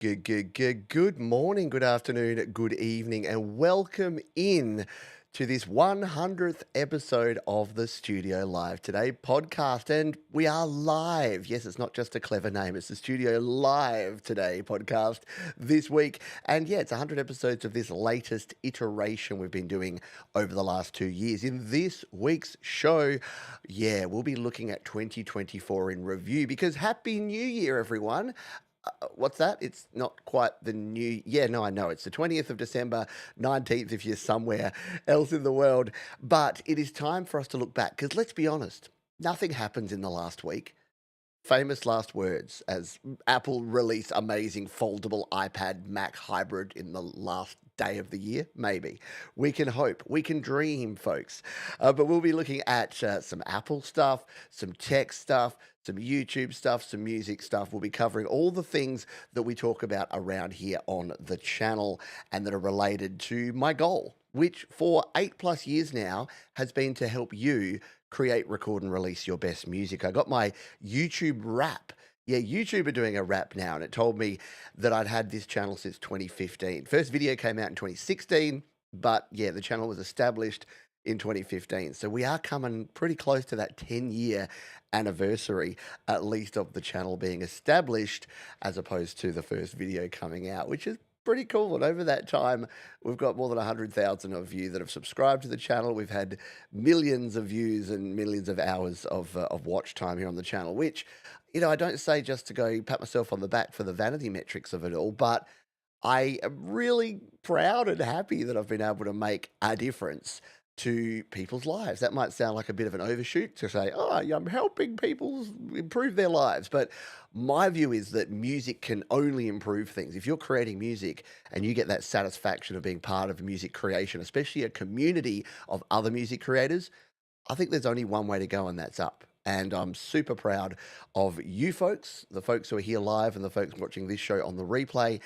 Good morning, good afternoon, good evening, and welcome in to this 100th episode of the Studio Live Today podcast. And we are live. Yes, it's not just a clever name, it's the Studio Live Today podcast this week. And yeah, it's 100 episodes of this latest iteration we've been doing over the last 2 years. In this week's show, yeah, we'll be looking at 2024 in review because Happy New Year, everyone. What's that? It's not quite the new. Yeah, no, I know. It's the 20th of December, 19th if you're somewhere else in the world. But it is time for us to look back because let's be honest, nothing happens in the last week. Famous last words as Apple release amazing foldable iPad Mac hybrid in the last day of the year. Maybe we can hope, we can dream, folks. But we'll be looking at some Apple stuff, some tech stuff, some YouTube stuff, some music stuff. We'll be covering all the things that we talk about around here on the channel and that are related to my goal, which for 8+ years now has been to help you create, record, and release your best music. I got my YouTube Wrap. Yeah, YouTube are doing a wrap now, and it told me that I'd had this channel since 2015. First video came out in 2016, but yeah, the channel was established in 2015. So we are coming pretty close to that 10-year anniversary, at least, of the channel being established, as opposed to the first video coming out, which is pretty cool. And over that time, we've got more than 100,000 of you that have subscribed to the channel. We've had millions of views and millions of hours of watch time here on the channel, which, I don't say just to go pat myself on the back for the vanity metrics of it all, but I am really proud and happy that I've been able to make a difference to people's lives. That might sound like a bit of an overshoot to say, oh, yeah, I'm helping people improve their lives. But my view is that music can only improve things. If you're creating music and you get that satisfaction of being part of music creation, especially a community of other music creators, I think there's only one way to go, and that's up. And I'm super proud of you folks, the folks who are here live and the folks watching this show on the replay,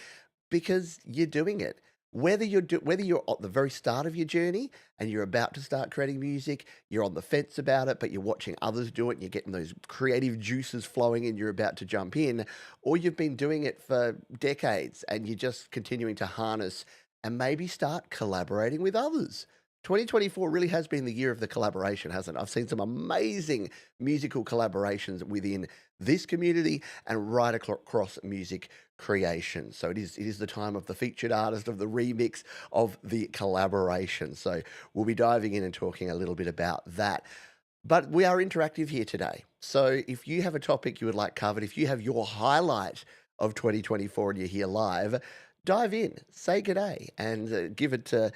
because you're doing it. Whether you're at the very start of your journey and you're about to start creating music, you're on the fence about it, but you're watching others do it and you're getting those creative juices flowing and you're about to jump in, or you've been doing it for decades and you're just continuing to harness and maybe start collaborating with others. 2024 really has been the year of the collaboration, hasn't it? I've seen some amazing musical collaborations within this community and right across music creation. So it is the time of the featured artist, of the remix, of the collaboration. So we'll be diving in and talking a little bit about that. But we are interactive here today. So if you have a topic you would like covered, if you have your highlight of 2024 and you're here live, dive in, say g'day, and give us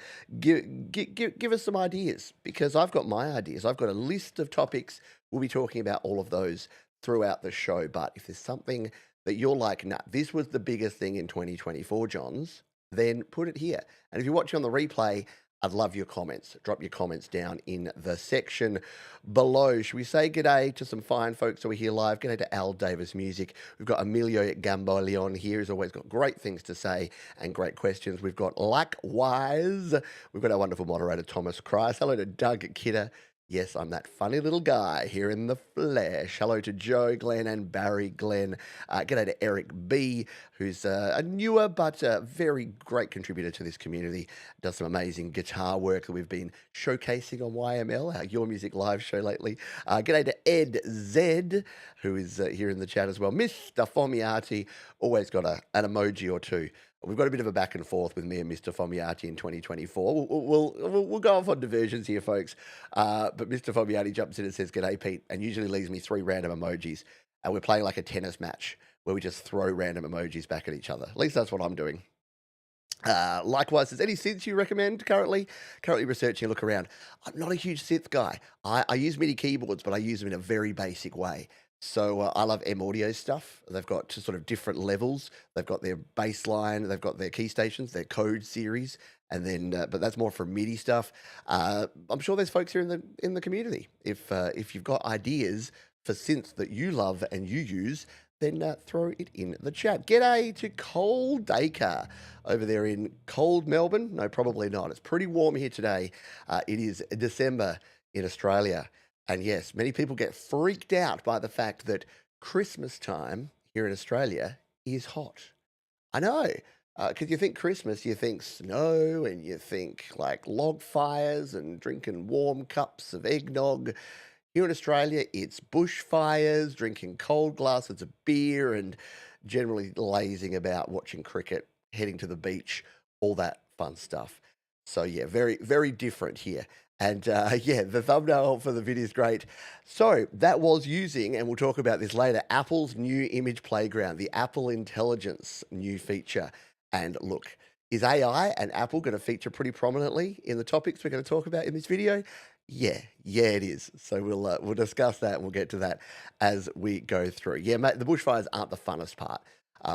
some ideas, because I've got my ideas. I've got a list of topics. We'll be talking about all of those throughout the show. But if there's something that you're like, nah, this was the biggest thing in 2024, Johns, then put it here. And if you're watching on the replay, I'd love your comments. Drop your comments down in the section below. Should we say g'day to some fine folks who are here live? G'day to Al Davis Music. We've got Emilio Gamboleon here, who's always got great things to say and great questions. We've got Likewise. We've got our wonderful moderator, Thomas Christ. Hello to Doug Kidder. Yes, I'm that funny little guy here in the flesh. Hello to Joe Glenn and Barry Glenn. G'day to Eric B, who's a newer but very great contributor to this community. Does some amazing guitar work that we've been showcasing on YML, our Your Music Live show lately. G'day to Ed Z, who is here in the chat as well. Mr. Fomiati, always got an emoji or two. We've got a bit of a back and forth with me and Mr. Fomiati in 2024. We'll go off on diversions here, folks. But Mr. Fomiati jumps in and says, "G'day, Pete," and usually leaves me 3 random emojis. And we're playing like a tennis match where we just throw random emojis back at each other. At least that's what I'm doing. Likewise, is any synths you recommend currently? Currently researching a look around. I'm not a huge synth guy. I use MIDI keyboards, but I use them in a very basic way. So I love M Audio stuff. They've got sort of different levels. They've got their bass line, they've got their key stations, their code series, and then but that's more for MIDI stuff. I'm sure there's folks here in the community. If you've got ideas for synths that you love and you use, then throw it in the chat. G'day to Cole Dacre over there in cold Melbourne. No, probably not. It's pretty warm here today. It is December in Australia. And yes, many people get freaked out by the fact that Christmas time here in Australia is hot. I know. Because you think Christmas, you think snow and you think like log fires and drinking warm cups of eggnog. Here in Australia, it's bushfires, drinking cold glasses of beer, and generally lazing about watching cricket, heading to the beach, all that fun stuff. So, yeah, very, very different here. And yeah, the thumbnail for the video is great. So, that was using, and we'll talk about this later, Apple's new image playground, the Apple Intelligence new feature. And look, is AI and Apple going to feature pretty prominently in the topics we're going to talk about in this video? Yeah, it is. So we'll discuss that and we'll get to that as we go through. Yeah, mate, the bushfires aren't the funnest part.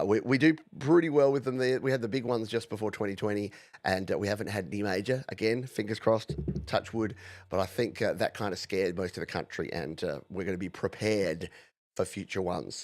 We do pretty well with them. We had the big ones just before 2020, and we haven't had any major. Again, fingers crossed, touch wood. But I think that kind of scared most of the country, and we're going to be prepared for future ones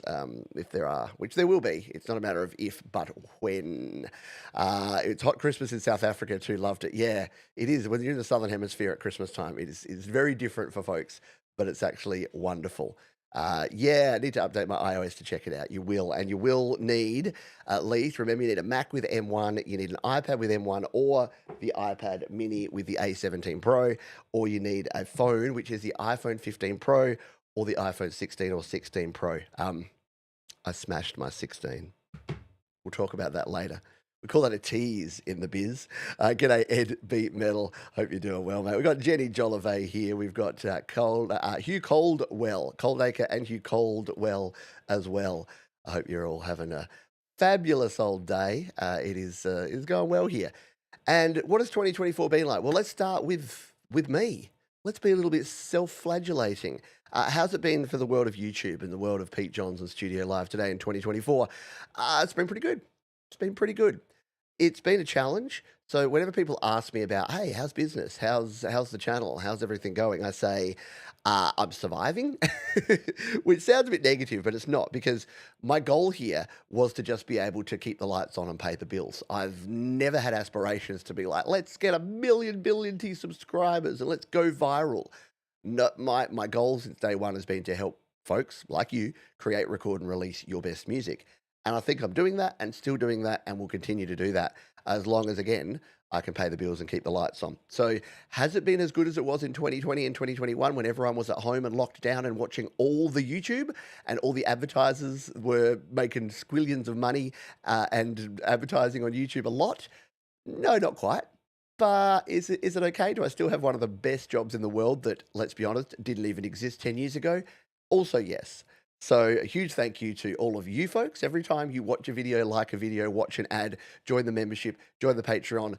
if there are, which there will be. It's not a matter of if, but when. It's hot Christmas in South Africa too. Loved it. Yeah, it is. When you're in the Southern Hemisphere at Christmas time, it's very different for folks, but it's actually wonderful. Yeah, I need to update my iOS to check it out. You will, and you will need at least, remember, you need a Mac with M1, you need an iPad with M1, or the iPad mini with the A17 Pro, or you need a phone, which is the iPhone 15 Pro, or the iPhone 16 or 16 Pro. I smashed my 16. We'll talk about that later. We call that a tease in the biz. G'day, Ed Beat Metal. Hope you're doing well, mate. We've got Jenny Jolivet here. We've got Hugh Coldacre and Hugh Coldwell as well. I hope you're all having a fabulous old day. It is going well here. And what has 2024 been like? Well, let's start with me. Let's be a little bit self-flagellating. How's it been for the world of YouTube and the world of Pete Johns and Studio Live today in 2024? It's been pretty good. It's been pretty good. It's been a challenge. So whenever people ask me about, hey, how's business? How's the channel? How's everything going? I say, I'm surviving, which sounds a bit negative, but it's not, because my goal here was to just be able to keep the lights on and pay the bills. I've never had aspirations to be like, let's get 1 million T subscribers and let's go viral. No, my goal since day one has been to help folks like you create, record, and release your best music. And I think I'm doing that and still doing that and will continue to do that as long as, again, I can pay the bills and keep the lights on. So has it been as good as it was in 2020 and 2021 when everyone was at home and locked down and watching all the YouTube and all the advertisers were making squillions of money and advertising on YouTube a lot? No, not quite. But is it okay? Do I still have one of the best jobs in the world that, let's be honest, didn't even exist 10 years ago? Also, yes. So a huge thank you to all of you folks. Every time you watch a video, like a video, watch an ad, join the membership, join the Patreon,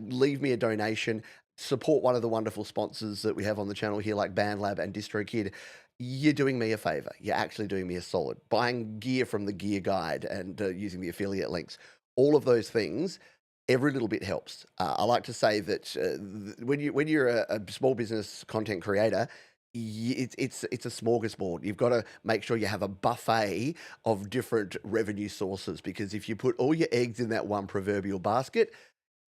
leave me a donation, support one of the wonderful sponsors that we have on the channel here, like BandLab and DistroKid. You're doing me a favor. You're actually doing me a solid. Buying gear from the Gear Guide and using the affiliate links. All of those things, every little bit helps. I like to say that when you're a small business content creator, it's a smorgasbord. You've got to make sure you have a buffet of different revenue sources, because if you put all your eggs in that one proverbial basket,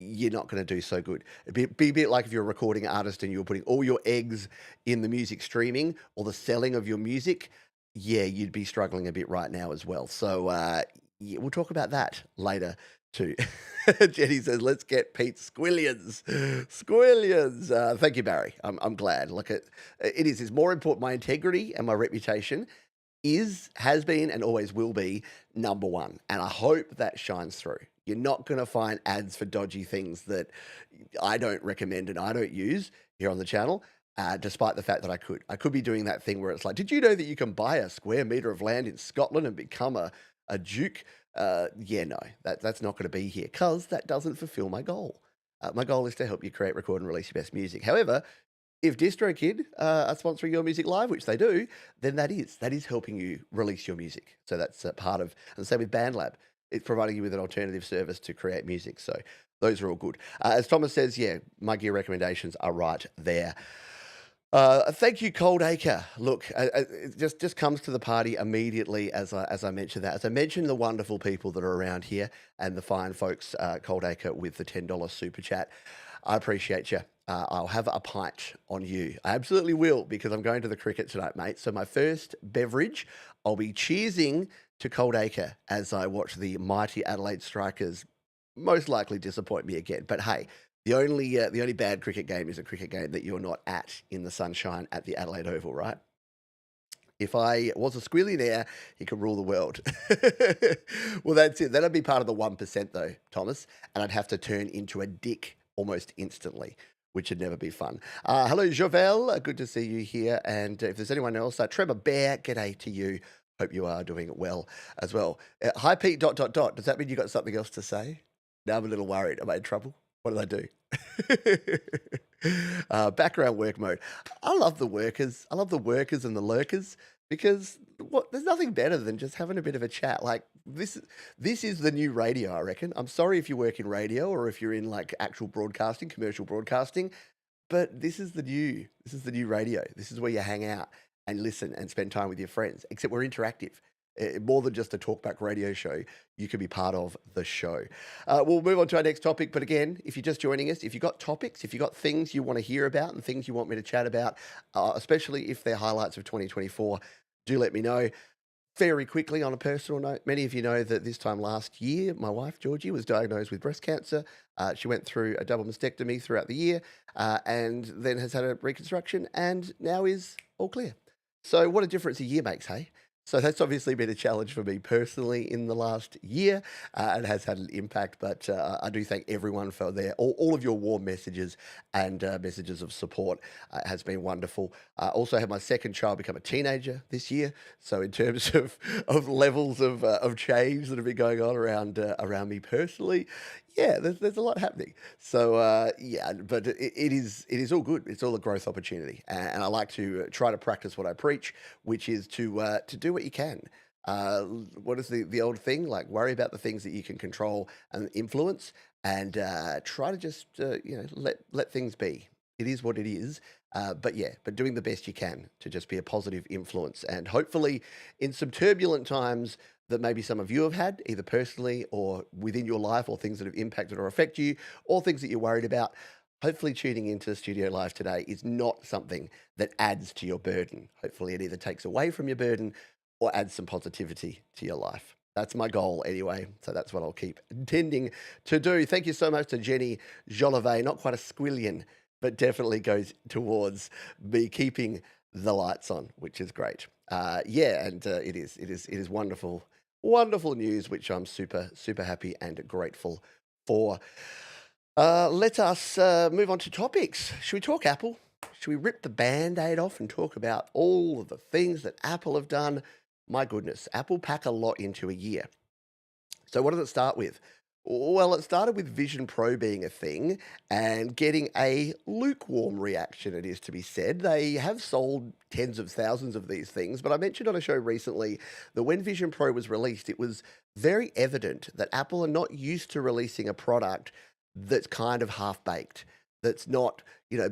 you're not going to do so good. It'd be a bit like if you're a recording artist and you're putting all your eggs in the music streaming or the selling of your music. Yeah, you'd be struggling a bit right now as well. So yeah, we'll talk about that later too. Jenny says, let's get Pete squillions. Squillions. Thank you, Barry. I'm glad. Look, it is. It's more important. My integrity and my reputation has been, and always will be number one. And I hope that shines through. You're not going to find ads for dodgy things that I don't recommend and I don't use here on the channel. Despite the fact that I could be doing that thing where it's like, did you know that you can buy a square meter of land in Scotland and become a duke? Yeah, no, that's not going to be here, because that doesn't fulfill my goal. My goal is to help you create, record, and release your best music. However, if DistroKid are sponsoring your music live, which they do, then that is helping you release your music. So that's part of, and same with BandLab. It's providing you with an alternative service to create music. So those are all good. As Thomas says, yeah, my gear recommendations are right there. Thank you, Coldacre. Look, it just comes to the party immediately as I mentioned that. As I mentioned, the wonderful people that are around here and the fine folks, Coldacre with the $10 super chat. I appreciate you. I'll have a pint on you. I absolutely will, because I'm going to the cricket tonight, mate. So my first beverage, I'll be cheersing to Cold Acre as I watch the mighty Adelaide Strikers most likely disappoint me again. But hey, the only bad cricket game is a cricket game that you're not at in the sunshine at the Adelaide Oval, right? If I was a squillionaire, he could rule the world. Well, that's it. That'd be part of the 1%, though, Thomas, and I'd have to turn into a dick almost instantly, which would never be fun. Hello, Jovel. Good to see you here. And if there's anyone else, Trevor Bear, g'day to you. Hope you are doing well as well. Hi, Pete, dot, dot, dot. Does that mean you got something else to say? Now I'm a little worried. Am I in trouble? What did I do? Background work mode. I love the workers. I love the workers and the lurkers because there's nothing better than just having a bit of a chat. Like this is the new radio, I reckon. I'm sorry if you work in radio or if you're in like actual broadcasting, commercial broadcasting, but this is the new radio. This is where you hang out and listen and spend time with your friends. Except we're interactive. More than just a talkback radio show, you can be part of the show. We'll move on to our next topic. But again, if you're just joining us, if you've got topics, if you've got things you want to hear about and things you want me to chat about, especially if they're highlights of 2024, do let me know. Very quickly, on a personal note, many of you know that this time last year, my wife, Georgie, was diagnosed with breast cancer. She went through a double mastectomy throughout the year and then has had a reconstruction and now is all clear. So what a difference a year makes, hey? So that's obviously been a challenge for me personally in the last year and has had an impact. But I do thank everyone for all of your warm messages and messages of support. Has been wonderful. I also had my second child become a teenager this year. So in terms of levels of change that have been going on around me personally, yeah, there's a lot happening. So yeah, but it is all good. It's all a growth opportunity, and I like to try to practice what I preach, which is to do what you can. What is the old thing? Like worry about the things that you can control and influence, and try to just let things be. It is what it is. But yeah, but doing the best you can to just be a positive influence, and hopefully, in some turbulent times that maybe some of you have had, either personally or within your life, or things that have impacted or affect you, or things that you're worried about. Hopefully, tuning into Studio Live today is not something that adds to your burden. Hopefully, it either takes away from your burden or adds some positivity to your life. That's my goal anyway. So that's what I'll keep intending to do. Thank you so much to Jenny Jolivet, not quite a squillion, but definitely goes towards me keeping the lights on, which is great. Yeah, and it is wonderful, wonderful news, which I'm super, super happy and grateful for. Let us move on to topics. Should we talk Apple? Should we rip the Band-Aid off and talk about all of the things that Apple have done? My goodness, Apple pack a lot into a year. So what does it start with? Well, it started with Vision Pro being a thing and getting a lukewarm reaction, it is to be said. They have sold tens of thousands of these things, but I mentioned on a show recently that when Vision Pro was released, it was very evident that Apple are not used to releasing a product that's kind of half-baked, that's not,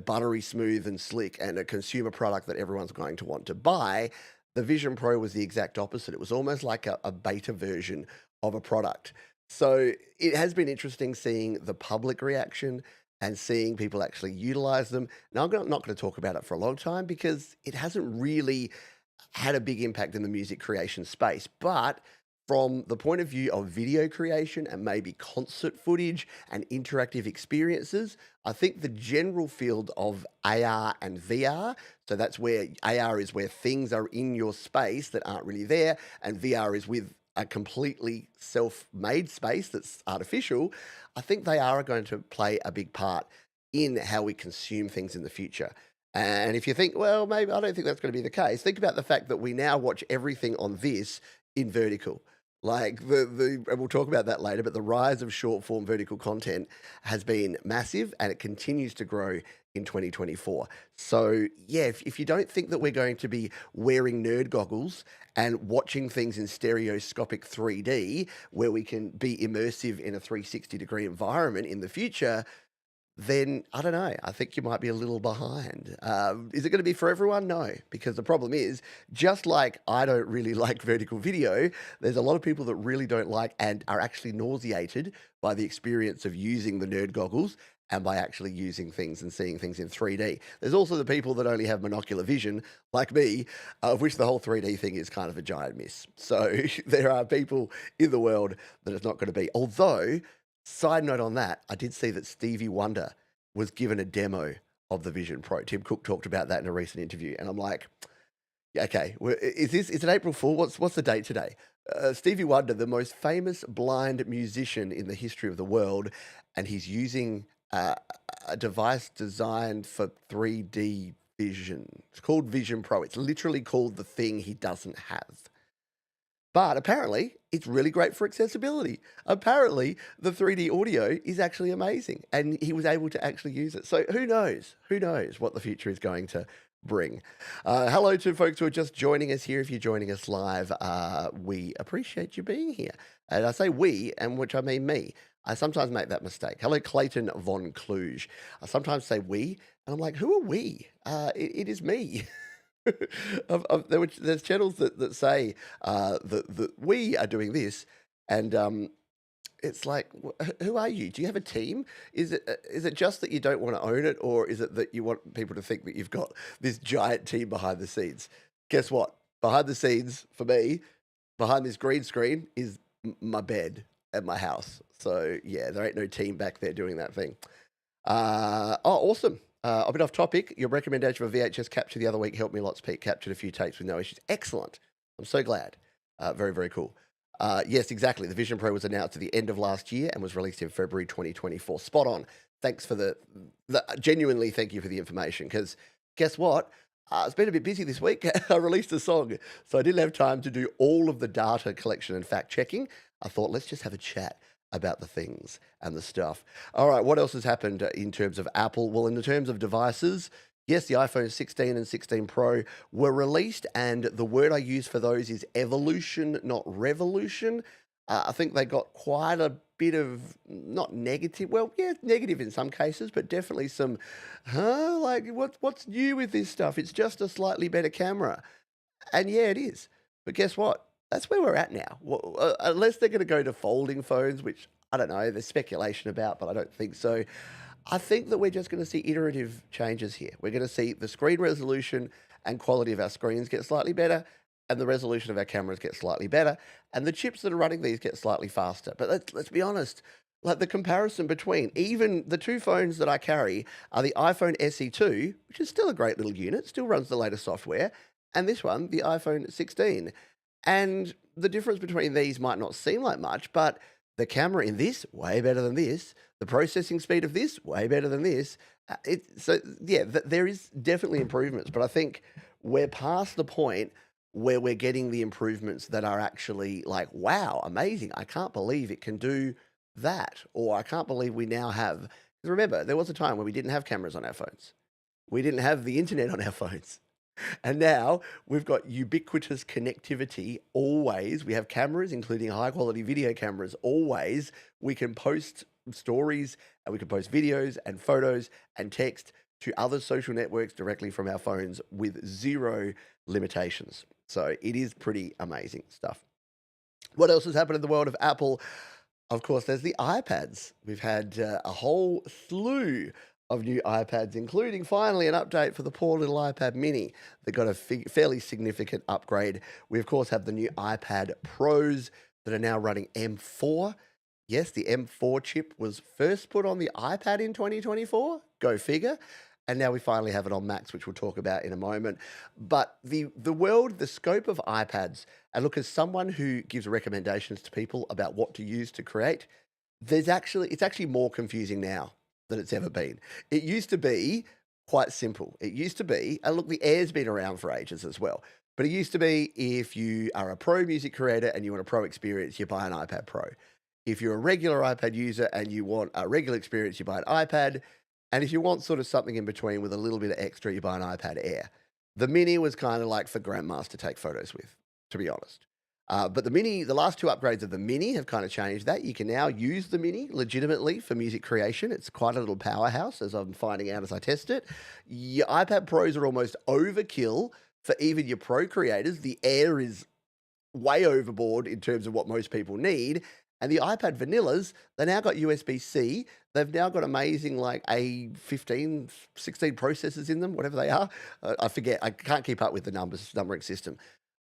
buttery smooth and slick and a consumer product that everyone's going to want to buy. The Vision Pro was the exact opposite. It was almost like a beta version of a product. So it has been interesting seeing the public reaction and seeing people actually utilize them. Now, not going to talk about it for a long time because it hasn't really had a big impact in the music creation space. But from the point of view of video creation and maybe concert footage and interactive experiences, I think the general field of AR and VR, so that's where AR is where things are in your space that aren't really there, and VR is with a completely self-made space that's artificial. I think they are going to play a big part in how we consume things in the future. And if you think, well, maybe I don't think that's going to be the case, think about the fact that we now watch everything on this in vertical. Like and we'll talk about that later, but the rise of short form vertical content has been massive and it continues to grow in 2024. So yeah, if you don't think that we're going to be wearing nerd goggles and watching things in stereoscopic 3D where we can be immersive in a 360-degree environment in the future, then I don't know. I think you might be a little behind. Is it going to be for everyone? No, because the problem is, just like I don't really like vertical video, there's a lot of people that really don't like and are actually nauseated by the experience of using the nerd goggles and by actually using things and seeing things in 3D. There's also the people that only have monocular vision, like me, of which the whole 3D thing is kind of a giant miss. So there are people in the world that it's not going to be. Although, side note on that, I did see that Stevie Wonder was given a demo of the Vision Pro. Tim Cook talked about that in a recent interview, and I'm like, yeah, okay, is it April Fool? What's the date today? Stevie Wonder, the most famous blind musician in the history of the world, and he's using uh, a device designed for 3D vision. It's called Vision Pro. It's literally called the thing he doesn't have. But apparently, it's really great for accessibility. Apparently, the 3D audio is actually amazing, and he was able to actually use it. So who knows? Who knows what the future is going to bring? Hello to folks who are just joining us here. If you're joining us live, we appreciate you being here. And I say we, and which I mean me. I sometimes make that mistake. Hello, Clayton von Kluge. I sometimes say we, and I'm like, who are we? It is me. There's channels that say that we are doing this, and it's like, who are you? Do you have a team? Is it just that you don't want to own it, or is it that you want people to think that you've got this giant team behind the scenes? Guess what? Behind the scenes, for me, behind this green screen is my bed at my house. So yeah, there ain't no team back there doing that thing. Awesome. A bit off topic. Your recommendation for VHS capture the other week helped me lots, Pete. Captured a few tapes with no issues. Excellent. I'm so glad. Very, very cool. Yes, exactly. The Vision Pro was announced at the end of last year and was released in February 2024. Spot on. Thanks for genuinely thank you for the information, because guess what? It's been a bit busy this week. I released a song, so I didn't have time to do all of the data collection and fact checking. I thought, let's just have a chat about the things and the stuff. All right, what else has happened in terms of Apple? Well, in terms of devices, yes, the iPhone 16 and 16 Pro were released, and the word I use for those is evolution, not revolution. I think they got quite a bit of, not negative, well, yeah, negative in some cases, but definitely some, like, what's new with this stuff? It's just a slightly better camera. And yeah, it is. But guess what? That's where we're at now. Well, unless they're going to go to folding phones, which I don't know, there's speculation about, but I don't think so. I think that we're just going to see iterative changes here. We're going to see the screen resolution and quality of our screens get slightly better, and the resolution of our cameras get slightly better, and the chips that are running these get slightly faster. But let's be honest, like the comparison between even the two phones that I carry are the iPhone SE2, which is still a great little unit, still runs the latest software, and this one, the iPhone 16. And the difference between these might not seem like much, but the camera in this, way better than this. The processing speed of this, way better than this. There is definitely improvements, but I think we're past the point where we're getting the improvements that are actually like, wow, amazing. I can't believe it can do that. Or I can't believe we now have. 'Cause remember, there was a time when we didn't have cameras on our phones. We didn't have the internet on our phones. And now we've got ubiquitous connectivity always. We have cameras, including high quality video cameras, always. We can post stories and we can post videos and photos and text to other social networks directly from our phones with zero limitations. So it is pretty amazing stuff. What else has happened in the world of Apple? Of course, there's the iPads. We've had a whole slew of new iPads, including finally an update for the poor little iPad mini that got a fairly significant upgrade. We, of course, have the new iPad Pros that are now running M4. Yes, the M4 chip was first put on the iPad in 2024. Go figure. And now we finally have it on Macs, which we'll talk about in a moment. But the world, the scope of iPads, and look, as someone who gives recommendations to people about what to use to create, it's actually more confusing now than it's ever been. It used to be quite simple. It used to be, and look, the Air's been around for ages as well. But it used to be, if you are a pro music creator and you want a pro experience, you buy an iPad Pro. If you're a regular iPad user and you want a regular experience, you buy an iPad. And if you want sort of something in between with a little bit of extra, you buy an iPad Air. The Mini was kind of like for grandmas to take photos with, to be honest. But the Mini, the last two upgrades of the Mini have kind of changed that. You can now use the Mini legitimately for music creation. It's quite a little powerhouse, as I'm finding out as I test it. Your iPad Pros are almost overkill for even your pro creators. The Air is way overboard in terms of what most people need. And the iPad Vanillas, they now got USB-C. They've now got amazing like A15, 16 processors in them, whatever they are. I forget. I can't keep up with the numbering system.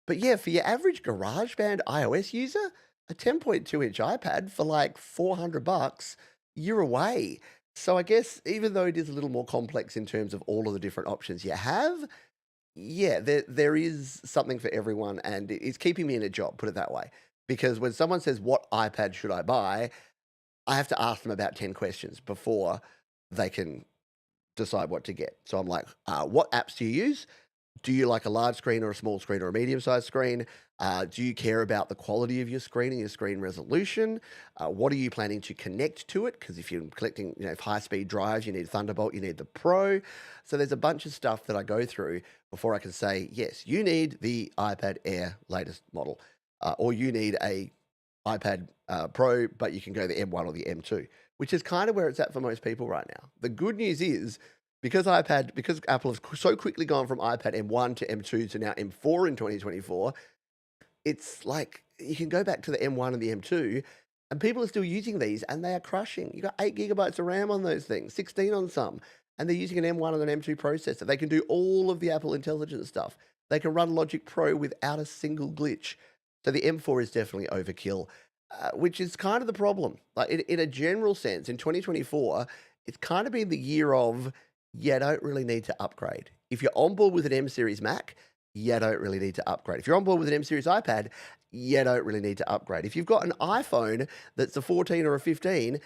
But yeah, for your average GarageBand iOS user, a 10.2-inch iPad for like $400, you're away. So I guess even though it is a little more complex in terms of all of the different options you have, yeah, there is something for everyone, and it's keeping me in a job, put it that way. Because when someone says, "What iPad should I buy?" I have to ask them about 10 questions before they can decide what to get. So I'm like, "What apps do you use? Do you like a large screen or a small screen or a medium-sized screen? Do you care about the quality of your screen and your screen resolution? What are you planning to connect to it? Because if you're collecting, high-speed drives, you need Thunderbolt, you need the Pro. So there's a bunch of stuff that I go through before I can say, yes, you need the iPad Air latest model, or you need a iPad Pro, but you can go the M1 or the M2, which is kind of where it's at for most people right now. The good news is because Apple has so quickly gone from iPad M1 to M2 to now M4 in 2024, it's like you can go back to the M1 and the M2, and people are still using these, and they are crushing. You got 8 GB of RAM on those things, 16 on some, and they're using an M1 and an M2 processor. They can do all of the Apple Intelligence stuff. They can run Logic Pro without a single glitch. So the M4 is definitely overkill, which is kind of the problem. Like in a general sense, in 2024, it's kind of been the year of you don't really need to upgrade. If you're on board with an M series Mac, you don't really need to upgrade. If you're on board with an M series iPad, you don't really need to upgrade. If you've got an iPhone that's a 14 or a 15,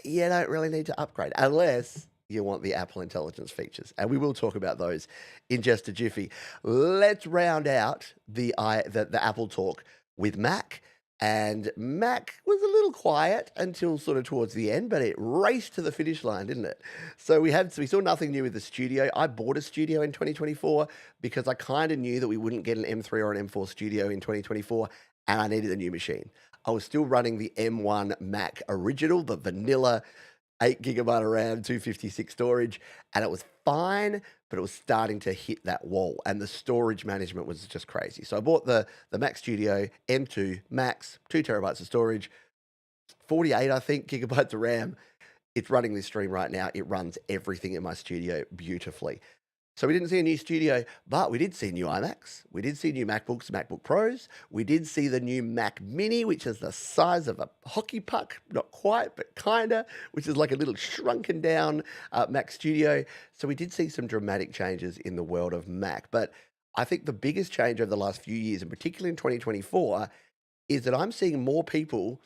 you don't really need to upgrade unless you want the Apple Intelligence features. And we will talk about those in just a jiffy. Let's round out the Apple talk with Mac. And Mac was a little quiet until sort of towards the end, but it raced to the finish line, didn't it? So we saw nothing new with the Studio. I bought a Studio in 2024 because I kind of knew that we wouldn't get an M3 or an M4 Studio in 2024, and I needed a new machine. I was still running the M1 Mac original, the vanilla 8 GB of RAM, 256 storage, and it was fine, but it was starting to hit that wall, and the storage management was just crazy. So I bought the Mac Studio M2 Max, 2 TB of storage, 48, I think, gigabytes of RAM. It's running this stream right now. It runs everything in my studio beautifully. So we didn't see a new Studio, but we did see new iMacs. We did see new MacBooks, MacBook Pros. We did see the new Mac Mini, which is the size of a hockey puck. Not quite, but kinda, which is like a little shrunken down Mac Studio. So we did see some dramatic changes in the world of Mac. But I think the biggest change over the last few years, and particularly in 2024, is that I'm seeing more people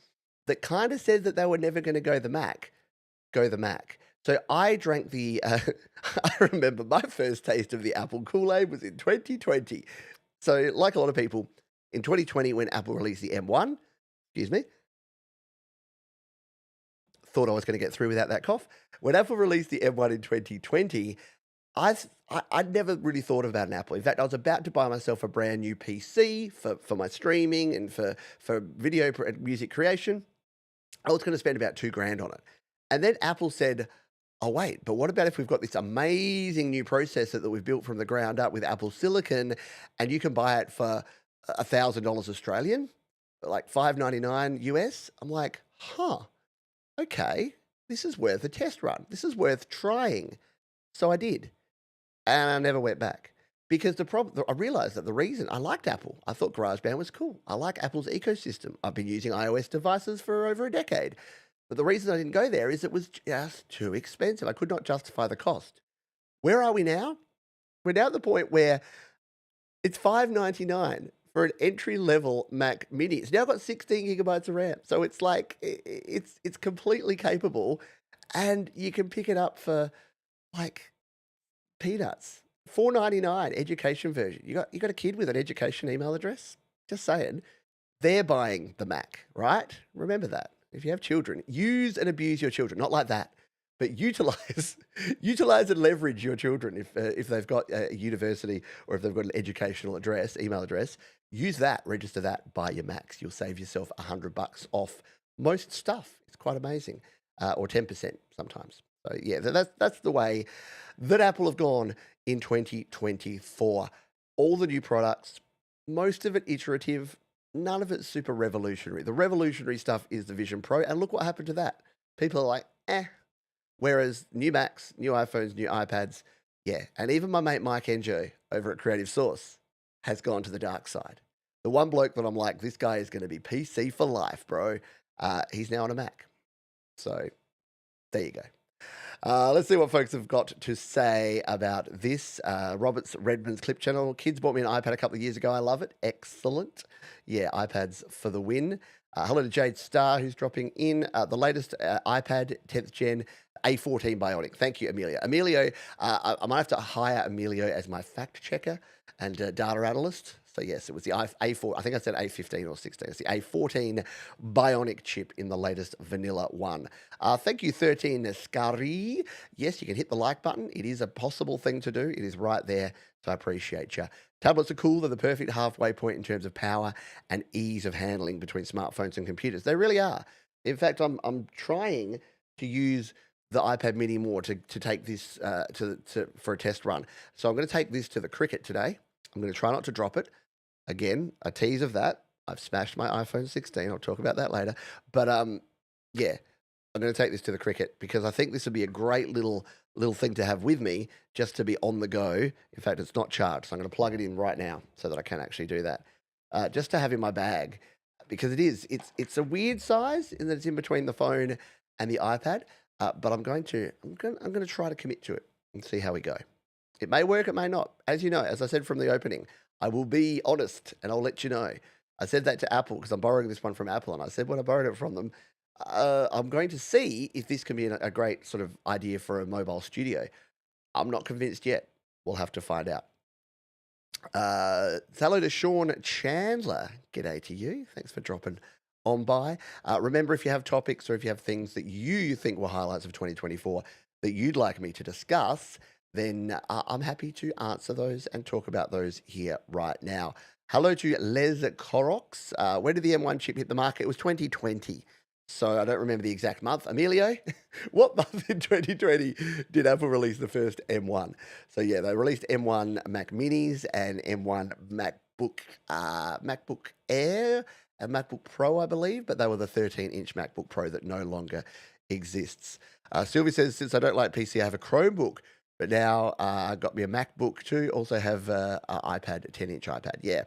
that kind of said that they were never going to go the Mac. So I drank I remember my first taste of the Apple Kool-Aid was in 2020. So like a lot of people, in 2020 when Apple released the M1, excuse me, thought I was going to get through without that cough. When Apple released the M1 in 2020, I'd never really thought about an Apple. In fact, I was about to buy myself a brand new PC for my streaming and for video and music creation. I was going to spend about $2,000 on it. And then Apple said, oh, wait, but what about if we've got this amazing new processor that we've built from the ground up with Apple Silicon, and you can buy it for $1,000 Australian, like $599 US? I'm like, okay, this is worth a test run. This is worth trying. So I did. And I never went back. Because I realized that the reason I liked Apple, I thought GarageBand was cool. I like Apple's ecosystem. I've been using iOS devices for over a decade. But the reason I didn't go there is it was just too expensive. I could not justify the cost. Where are we now? We're now at the point where it's $599 for an entry-level Mac Mini. It's now got 16 gigabytes of RAM. So it's like, it's completely capable, and you can pick it up for like peanuts. $499 education version. You got a kid with an education email address? Just saying. They're buying the Mac, right? Remember that. If you have children, use and abuse your children. Not like that. but utilize utilize and leverage your children if they've got a university or if they've got an educational address, email address. Use that, register that, buy your Macs. You'll save yourself $100 off most stuff. It's quite amazing, or 10% sometimes. So yeah, that's the way that Apple have gone in 2024. All the new products, most of it iterative, none of it's super revolutionary. The revolutionary stuff is the Vision Pro, and look what happened to that. People are like, eh. Whereas new Macs, new iPhones, new iPads, yeah. And even my mate Mike Enjo over at Creative Source has gone to the dark side. The one bloke that I'm like, this guy is going to be PC for life, bro. He's now on a Mac. So there you go. Let's see what folks have got to say about this. Roberts Redmond's Clip Channel. Kids bought me an iPad a couple of years ago. I love it. Excellent. Yeah, iPads for the win. Hello to Jade Star, who's dropping in. The latest iPad, 10th gen, A14 Bionic. Thank you, Emilio. Emilio, I might have to hire Emilio as my fact checker and data analyst. So yes, it was the A4. I think I said A15 or 16. It's the A14 Bionic chip in the latest Vanilla one. Thank you, 13 Scary. Yes, you can hit the like button. It is a possible thing to do. It is right there. So I appreciate you. Tablets are cool. They're the perfect halfway point in terms of power and ease of handling between smartphones and computers. They really are. In fact, I'm trying to use the iPad Mini more to take this for a test run. So I'm going to take this to the Cricket today. I'm going to try not to drop it. Again, a tease of that. I've smashed my iPhone 16. I'll talk about that later. But yeah, I'm going to take this to the Cricket because I think this would be a great little thing to have with me just to be on the go. In fact, it's not charged, so I'm going to plug it in right now so that I can actually do that. Just to have in my bag because it's a weird size in that it's in between the phone and the iPad. But I'm going to try to commit to it and see how we go. It may work, it may not. As you know, as I said from the opening, I will be honest and I'll let you know. I said that to Apple because I'm borrowing this one from Apple, and I said when I borrowed it from them, I'm going to see if this can be a great sort of idea for a mobile studio. I'm not convinced yet. We'll have to find out. Hello to Sean Chandler. G'day to you. Thanks for dropping on by. Remember, if you have topics or if you have things that you think were highlights of 2024 that you'd like me to discuss, then I'm happy to answer those and talk about those here right now. Hello to Les Corox. When did the M1 chip hit the market? It was 2020. So I don't remember the exact month. Emilio, what month in 2020 did Apple release the first M1? So yeah, they released M1 Mac Minis and M1 MacBook Air and MacBook Pro, I believe, but they were the 13-inch MacBook Pro that no longer exists. Sylvie says, since I don't like PC, I have a Chromebook. But now I got me a MacBook too. Also have an iPad, a 10-inch iPad. Yeah,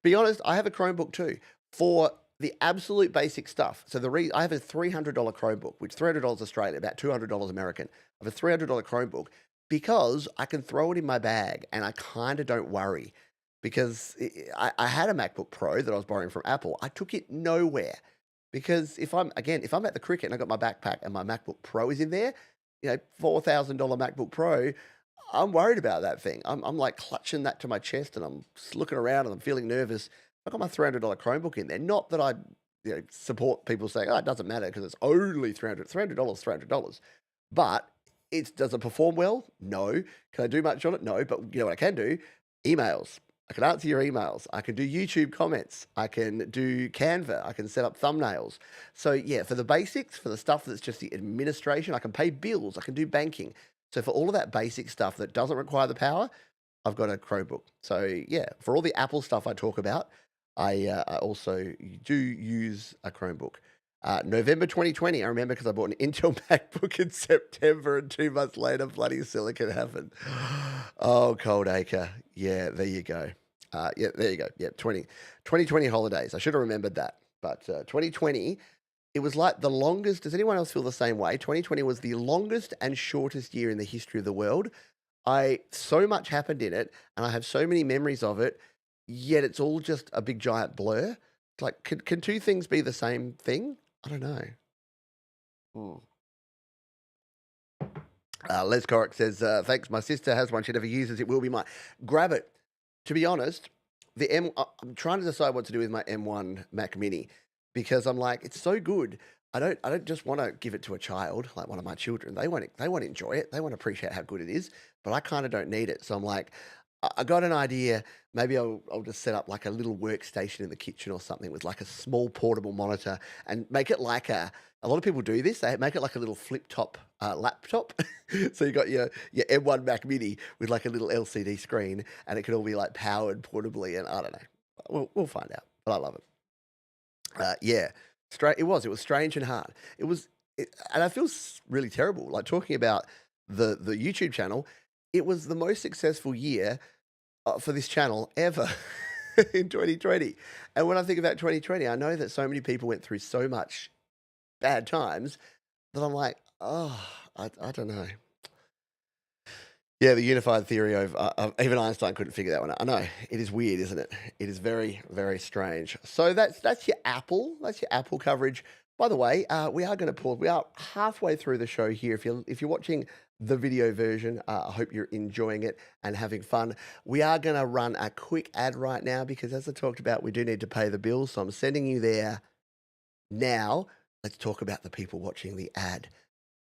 be honest, I have a Chromebook too for the absolute basic stuff. So I have a $300 Chromebook, which $300 Australian, about $200 American. I have a $300 Chromebook because I can throw it in my bag and I kind of don't worry because I had a MacBook Pro that I was borrowing from Apple. I took it nowhere because if I'm at the Cricket and I got my backpack and my MacBook Pro is in there, $4,000 MacBook Pro, I'm worried about that thing. I'm like clutching that to my chest and I'm just looking around and I'm feeling nervous. I got my $300 Chromebook in there. Not that I support people saying, oh, it doesn't matter because it's only $300. But does it perform well? No. Can I do much on it? No. But you know what I can do? Emails. I can answer your emails. I can do YouTube comments. I can do Canva. I can set up thumbnails. So yeah, for the basics, for the stuff that's just the administration, I can pay bills. I can do banking. So for all of that basic stuff that doesn't require the power, I've got a Chromebook. So yeah, for all the Apple stuff I talk about, I also do use a Chromebook. November 2020, I remember because I bought an Intel MacBook in September and 2 months later, bloody silicon happened. Oh, Cold Acre. Yeah, there you go. Yeah, there you go. Yeah, 2020 holidays. I should have remembered that. But 2020, it was like the longest. Does anyone else feel the same way? 2020 was the longest and shortest year in the history of the world. So much happened in it, and I have so many memories of it, yet it's all just a big giant blur. It's like, can two things be the same thing? I don't know. Les Corick says, thanks. My sister has one she never uses. It will be mine. Grab it. To be honest, I'm trying to decide what to do with my M1 Mac Mini because I'm like, it's so good. I don't just want to give it to a child like one of my children. They won't enjoy it. They won't appreciate how good it is, but I kind of don't need it. So I'm like, I got an idea. Maybe I'll just set up like a little workstation in the kitchen or something with like a small portable monitor and make it like a lot of people do this. They make it like a little flip top laptop. So you got your M1 Mac Mini with like a little LCD screen, and it can all be like powered portably. And I don't know. We'll find out. But I love it. Yeah, it was strange and hard. And I feel really terrible. Like talking about the YouTube channel, it was the most successful year for this channel ever in 2020. And when I think about 2020, I know that so many people went through so much bad times that I'm like, oh, I don't know. Yeah, the unified theory of even Einstein couldn't figure that one out. I know it is weird, isn't it? It is very, very strange. So that's your Apple. That's your Apple coverage. By the way, we are going to pause. We are halfway through the show here. If you're watching the video version, I hope you're enjoying it and having fun. We are going to run a quick ad right now because, as I talked about, we do need to pay the bills. So I'm sending you there now. Let's talk about the people watching the ad.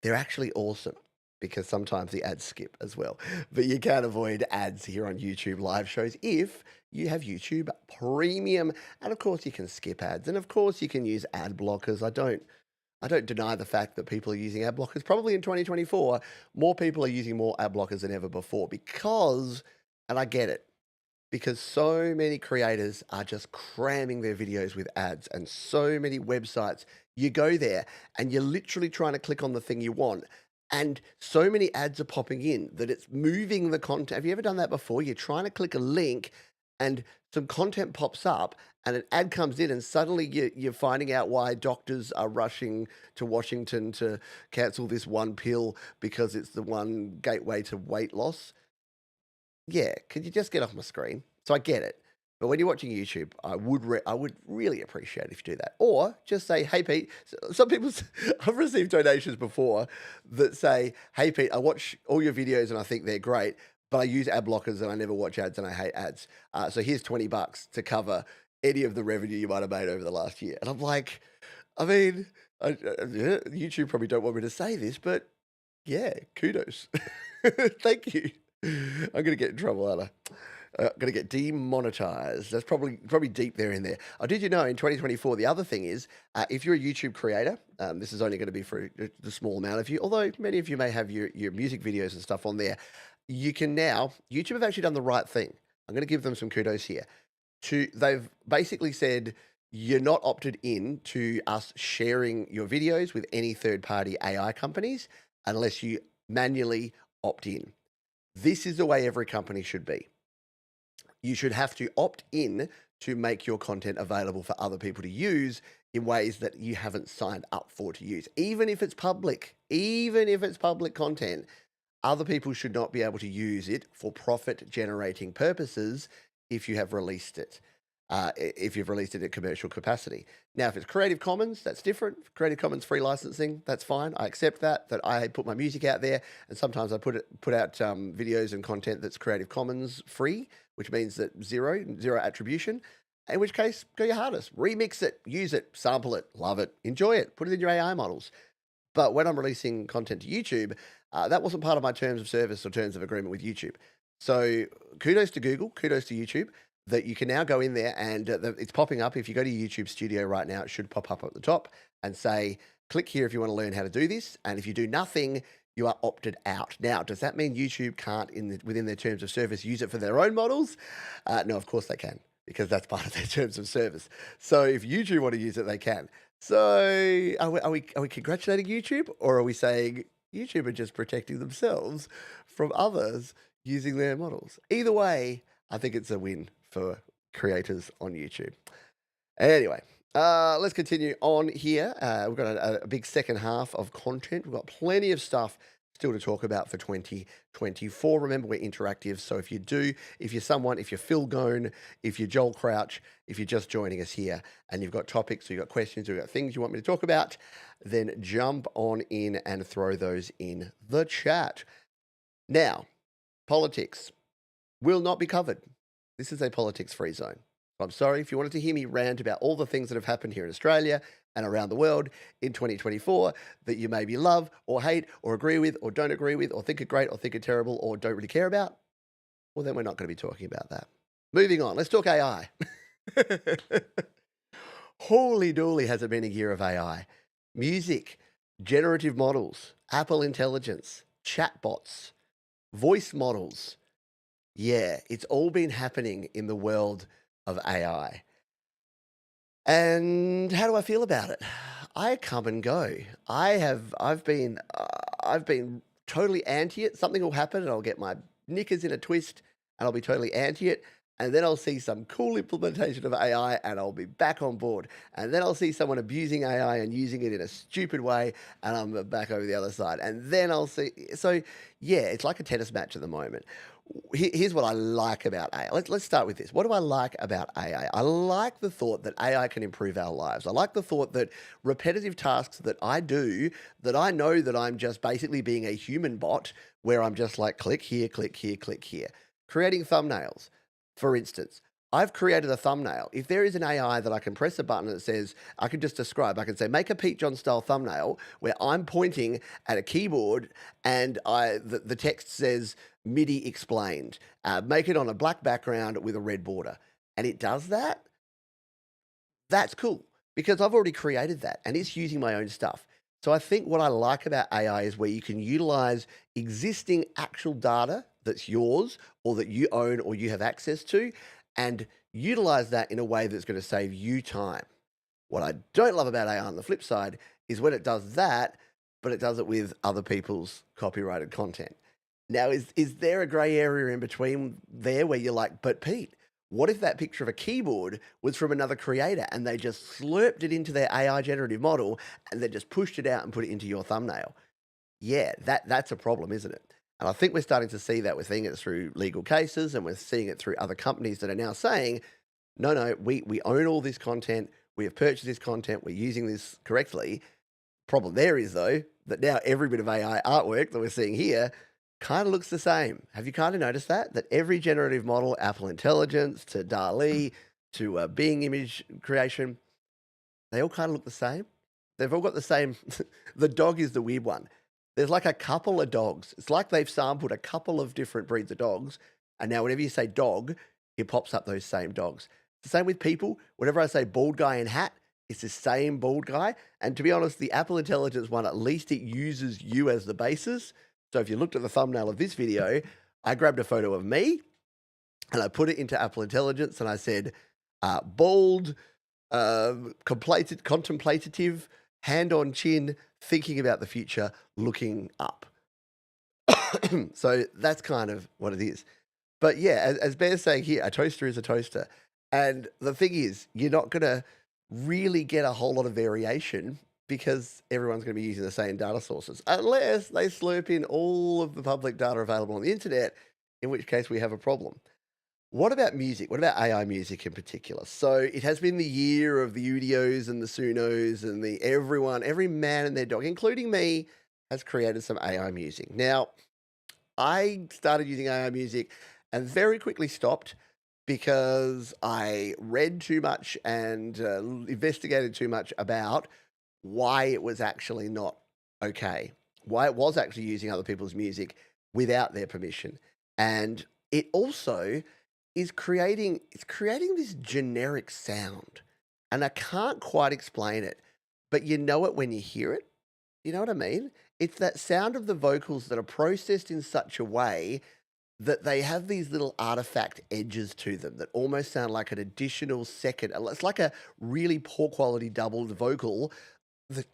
They're actually awesome because sometimes the ads skip as well. But you can't avoid ads here on YouTube live shows if you have YouTube Premium. And of course you can skip ads. And of course you can use ad blockers. I don't deny the fact that people are using ad blockers. Probably in 2024, more people are using more ad blockers than ever before because, and I get it, because so many creators are just cramming their videos with ads, and so many websites, you go there and you're literally trying to click on the thing you want, and so many ads are popping in that it's moving the content. Have you ever done that before? You're trying to click a link and some content pops up and an ad comes in, and suddenly you're finding out why doctors are rushing to Washington to cancel this one pill because it's the one gateway to weight loss. Yeah, could you just get off my screen? So I get it. But when you're watching YouTube, I would really appreciate if you do that. Or just say, "Hey Pete." Some people, I've received donations before that say, "Hey Pete, I watch all your videos and I think they're great, but I use ad blockers and I never watch ads and I hate ads. So here's $20 to cover any of the revenue you might have made over the last year." And I'm like, I mean, yeah, YouTube probably don't want me to say this, but yeah, kudos. Thank you. I'm gonna get in trouble, aren't I? Gonna get demonetized. That's probably deep there in there. Oh, did you know in 2024 the other thing is if you're a YouTube creator, this is only going to be for the small amount of you. Although many of you may have your music videos and stuff on there, you can now. YouTube have actually done the right thing. I'm going to give them some kudos here. They've basically said you're not opted in to us sharing your videos with any third party AI companies unless you manually opt in. This is the way every company should be. You should have to opt in to make your content available for other people to use in ways that you haven't signed up for to use. Even if it's public content, other people should not be able to use it for profit generating purposes if you have released it. If you've released it at commercial capacity. Now, if it's Creative Commons, that's different. Creative Commons free licensing, that's fine. I accept that I put my music out there, and sometimes I put out videos and content that's Creative Commons free, which means that zero attribution. In which case, go your hardest. Remix it, use it, sample it, love it, enjoy it, put it in your AI models. But when I'm releasing content to YouTube, that wasn't part of my terms of service or terms of agreement with YouTube. So kudos to Google, kudos to YouTube, that you can now go in there and it's popping up. If you go to YouTube Studio right now, it should pop up at the top and say, click here if you want to learn how to do this. And if you do nothing, you are opted out. Now, does that mean YouTube can't, within their terms of service, use it for their own models? No, of course they can, because that's part of their terms of service. So if YouTube want to use it, they can. So are we congratulating YouTube, or are we saying YouTube are just protecting themselves from others using their models? Either way, I think it's a win for creators on YouTube. Anyway, let's continue on here. We've got a big second half of content. We've got plenty of stuff still to talk about for 2024. Remember, we're interactive. So if you're Phil Gone, if you're Joel Crouch, if you're just joining us here and you've got topics, or you've got questions, or you've got things you want me to talk about, then jump on in and throw those in the chat. Now, politics will not be covered. This is a politics-free zone. I'm sorry if you wanted to hear me rant about all the things that have happened here in Australia and around the world in 2024 that you maybe love or hate or agree with or don't agree with or think are great or think are terrible or don't really care about. Well, then we're not going to be talking about that. Moving on, let's talk AI. Holy dooly, has it been a year of AI? Music, generative models, Apple Intelligence, chatbots, voice models. Yeah, it's all been happening in the world of AI. And how do I feel about it? I come and go. I've been totally anti it. Something will happen and I'll get my knickers in a twist and I'll be totally anti it. And then I'll see some cool implementation of AI and I'll be back on board. And then I'll see someone abusing AI and using it in a stupid way and I'm back over the other side. And then I'll see. So, yeah, it's like a tennis match at the moment. Here's what I like about AI. Let's start with this. What do I like about AI? I like the thought that AI can improve our lives. I like the thought that repetitive tasks that I do, that I know that I'm just basically being a human bot, where I'm just like click here, click here, click here. Creating thumbnails, for instance. I've created a thumbnail. If there is an AI that I can press a button that says, I can just describe, I can say, make a Pete John style thumbnail where I'm pointing at a keyboard and the text says MIDI explained. Make it on a black background with a red border. And it does that. That's cool because I've already created that and it's using my own stuff. So I think what I like about AI is where you can utilize existing actual data that's yours or that you own or you have access to and utilize that in a way that's going to save you time. What I don't love about AI on the flip side is when it does that, but it does it with other people's copyrighted content. Now, is there a gray area in between there where you're like, but Pete, what if that picture of a keyboard was from another creator and they just slurped it into their AI generative model and then just pushed it out and put it into your thumbnail? Yeah, that's a problem, isn't it? And I think we're starting to see that. We're seeing it through legal cases and we're seeing it through other companies that are now saying, no, we own all this content. We have purchased this content. We're using this correctly. Problem there is, though, that now every bit of AI artwork that we're seeing here kind of looks the same. Have you kind of noticed that? That every generative model, Apple Intelligence to DALL-E to Bing image creation, they all kind of look the same. They've all got the same. The dog is the weird one. There's like a couple of dogs. It's like they've sampled a couple of different breeds of dogs. And now whenever you say dog, it pops up those same dogs. It's the same with people. Whenever I say bald guy in hat, it's the same bald guy. And to be honest, the Apple Intelligence one, at least it uses you as the basis. So if you looked at the thumbnail of this video, I grabbed a photo of me and I put it into Apple Intelligence and I said, bald, contemplative, hand on chin, thinking about the future, looking up. So that's kind of what it is. But yeah, as Bear's saying here, a toaster is a toaster. And the thing is, you're not going to really get a whole lot of variation because everyone's going to be using the same data sources, unless they slurp in all of the public data available on the internet, in which case we have a problem. What about music? What about AI music in particular? So it has been the year of the Udios and the Sunos and every man and their dog, including me, has created some AI music. Now, I started using AI music and very quickly stopped because I read too much and investigated too much about why it was actually not okay, why it was actually using other people's music without their permission. And it also is creating this generic sound. And I can't quite explain it, but you know it when you hear it. You know what I mean? It's that sound of the vocals that are processed in such a way that they have these little artifact edges to them that almost sound like an additional second. It's like a really poor quality doubled vocal that,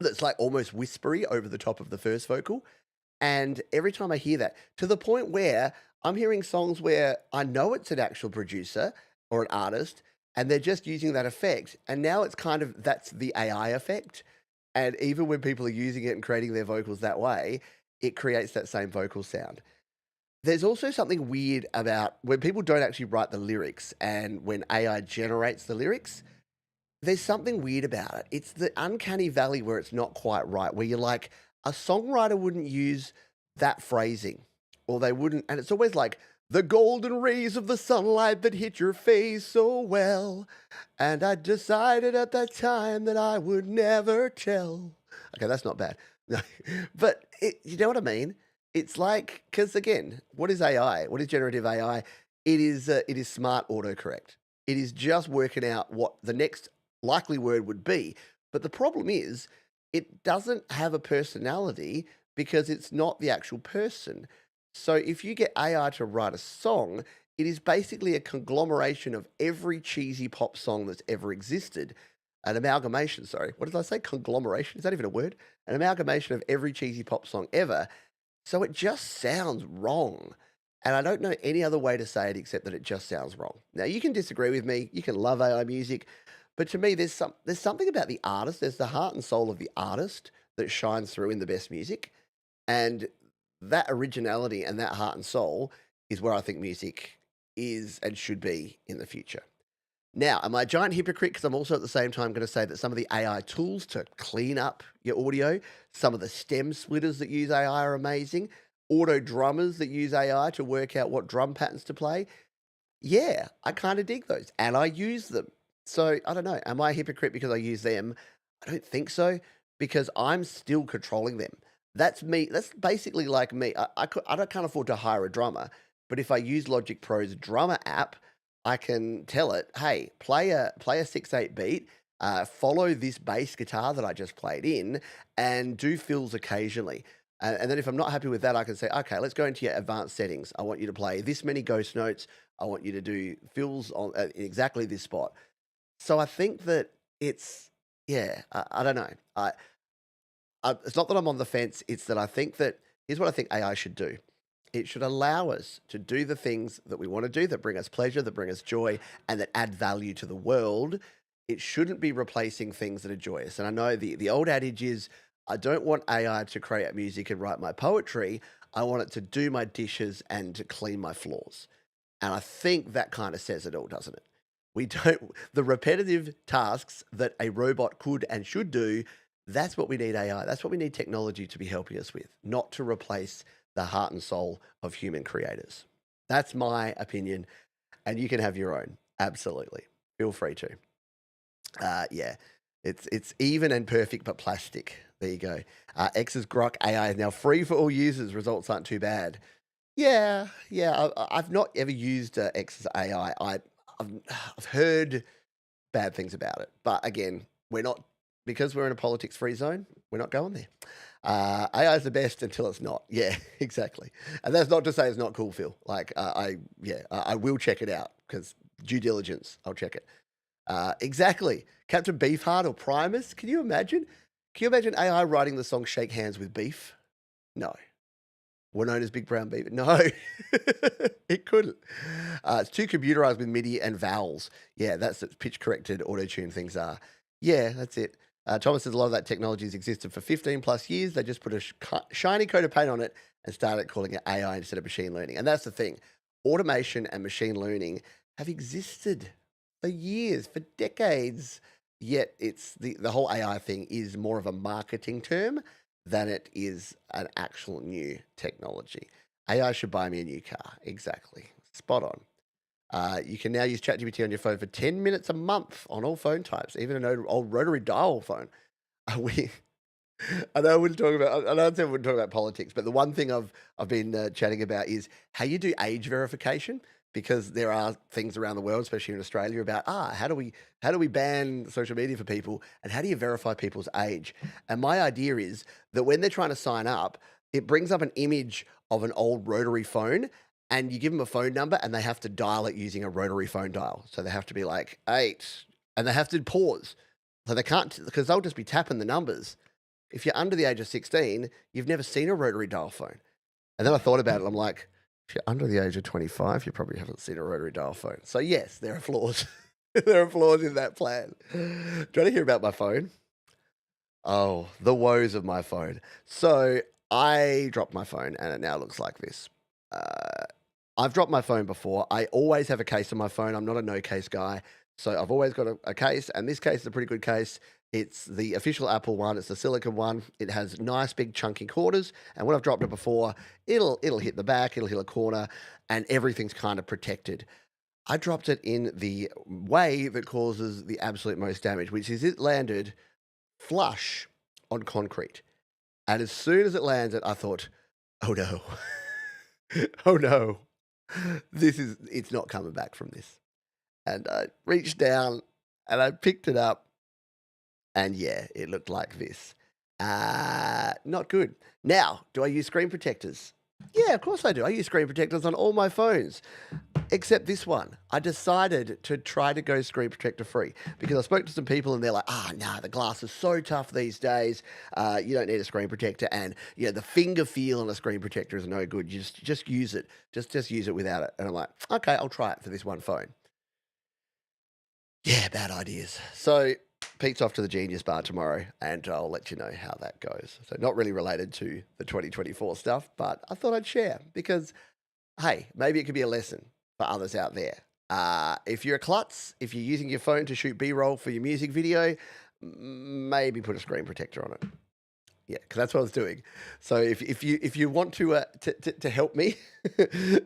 that's like almost whispery over the top of the first vocal. And every time I hear that, to the point where I'm hearing songs where I know it's an actual producer or an artist, and they're just using that effect. And now it's kind of that's the AI effect. And even when people are using it and creating their vocals that way, it creates that same vocal sound. There's also something weird about when people don't actually write the lyrics and when AI generates the lyrics, there's something weird about it. It's the uncanny valley where it's not quite right, where you're like, a songwriter wouldn't use that phrasing, or they wouldn't. And it's always like The golden rays of the sunlight that hit your face so well. And I decided at that time that I would never tell. Okay, that's not bad. No, but you know what I mean? It's like, because again, what is AI? What is generative AI? It is smart autocorrect. It is just working out what the next likely word would be. But the problem is, it doesn't have a personality because it's not the actual person. So if you get AI to write a song, it is basically a conglomeration of every cheesy pop song that's ever existed. An amalgamation, sorry. What did I say? Conglomeration? Is that even a word? An amalgamation of every cheesy pop song ever. So it just sounds wrong. And I don't know any other way to say it except that it just sounds wrong. Now, you can disagree with me. You can love AI music. But to me, there's something about the artist. There's the heart and soul of the artist that shines through in the best music. And that originality and that heart and soul is where I think music is and should be in the future. Now, am I a giant hypocrite? Because I'm also at the same time going to say that some of the AI tools to clean up your audio, some of the stem splitters that use AI are amazing, auto drummers that use AI to work out what drum patterns to play. Yeah, I kind of dig those and I use them. So I don't know. Am I a hypocrite because I use them? I don't think so because I'm still controlling them. That's me. That's basically like me. Can't afford to hire a drummer, but if I use Logic Pro's drummer app, I can tell it, hey, play a 6/8 beat, follow this bass guitar that I just played in, and do fills occasionally. And then if I'm not happy with that, I can say, okay, let's go into your advanced settings. I want you to play this many ghost notes. I want you to do fills on in exactly this spot. So I think that it's yeah, I don't know. It's not that I'm on the fence. It's that I think that here's what I think AI should do. It should allow us to do the things that we want to do that bring us pleasure, that bring us joy, and that add value to the world. It shouldn't be replacing things that are joyous. And I know the old adage is I don't want AI to create music and write my poetry. I want it to do my dishes and to clean my floors. And I think that kind of says it all, doesn't it? We don't, the repetitive tasks that a robot could and should do, that's what we need AI. That's what we need technology to be helping us with, not to replace the heart and soul of human creators. That's my opinion, and you can have your own. Absolutely. Feel free to. Yeah, it's even and perfect, but plastic. There you go. X's Grok AI is now free for all users. Results aren't too bad. Yeah, yeah. I've not ever used X's AI. Have I've heard bad things about it, but again, we're not because we're in a politics-free zone. We're not going there. AI is the best until it's not. Yeah, exactly. And that's not to say it's not cool, Phil. Like I will check it out because due diligence. I'll check it. Exactly. Captain Beefheart or Primus. Can you imagine? Can you imagine AI writing the song "Shake Hands with Beef"? No. We're known as Big Brown Beaver. No, it couldn't. It's too computerized with MIDI and vowels. Yeah, that's what pitch corrected auto tune things are. Yeah, that's it. Thomas says a lot of that technology has existed for 15 plus years. They just put a shiny coat of paint on it and started calling it AI instead of machine learning. And that's the thing. Automation and machine learning have existed for years, for decades. Yet it's the whole AI thing is more of a marketing term than it is an actual new technology. AI should buy me a new car. Exactly. Spot on. You can now use ChatGPT on your phone for 10 minutes a month on all phone types, even an old rotary dial phone. We, I know I wouldn't talk about. I know I said I wouldn't talk about politics, but the one thing I've been chatting about is how you do age verification because there are things around the world, especially in Australia, about how do we ban social media for people and how do you verify people's age? And my idea is that when they're trying to sign up, it brings up an image of an old rotary phone. And you give them a phone number and they have to dial it using a rotary phone dial. So they have to be like 8 and they have to pause. So they can't, because they'll just be tapping the numbers. If you're under the age of 16, you've never seen a rotary dial phone. And then I thought about it. I'm like, if you're under the age of 25, you probably haven't seen a rotary dial phone. So yes, there are flaws. There are flaws in that plan. Do you want to hear about my phone? Oh, the woes of my phone. So I dropped my phone and it now looks like this. I've dropped my phone before. I always have a case on my phone. I'm not a no case guy. So I've always got a case, and this case is a pretty good case. It's the official Apple one. It's the silicon one. It has nice big chunky quarters, and when I've dropped it before, it'll hit the back, it'll hit a corner, and everything's kind of protected. I dropped it in the way that causes the absolute most damage, which is it landed flush on concrete. And as soon as it landed, I thought, oh no, oh no, it's not coming back from this. And I reached down and I picked it up, and yeah, it looked like this. Not good. Now, do I use screen protectors? Yeah, of course I do. I use screen protectors on all my phones, except this one. I decided to try to go screen protector free because I spoke to some people and they're like, no, the glass is so tough these days. You don't need a screen protector. And, the finger feel on a screen protector is no good. You just use it. Just use it without it. And I'm like, okay, I'll try it for this one phone. Yeah, bad ideas. So Pete's off to the Genius Bar tomorrow, and I'll let you know how that goes. So not really related to the 2024 stuff, but I thought I'd share because, hey, maybe it could be a lesson for others out there. If you're a klutz, if you're using your phone to shoot B-roll for your music video, maybe put a screen protector on it. Yeah, because that's what I was doing. So if you want to help me,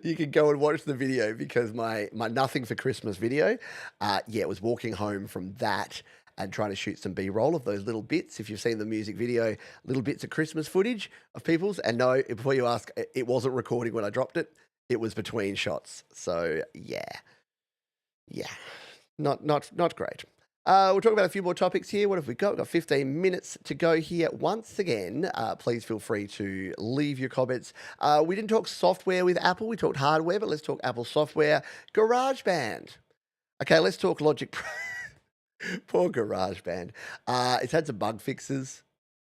you can go and watch the video because my Nothing for Christmas video, it was walking home from that and trying to shoot some B-roll of those little bits. If you've seen the music video, little bits of Christmas footage of people's. And no, before you ask, it wasn't recording when I dropped it. It was between shots. So yeah, not great. We'll talk about a few more topics here. What have we got? We've got 15 minutes to go here. Once again, please feel free to leave your comments. We didn't talk software with Apple. We talked hardware, but let's talk Apple software. GarageBand. Okay, let's talk Logic Pro. Poor GarageBand. It's had some bug fixes,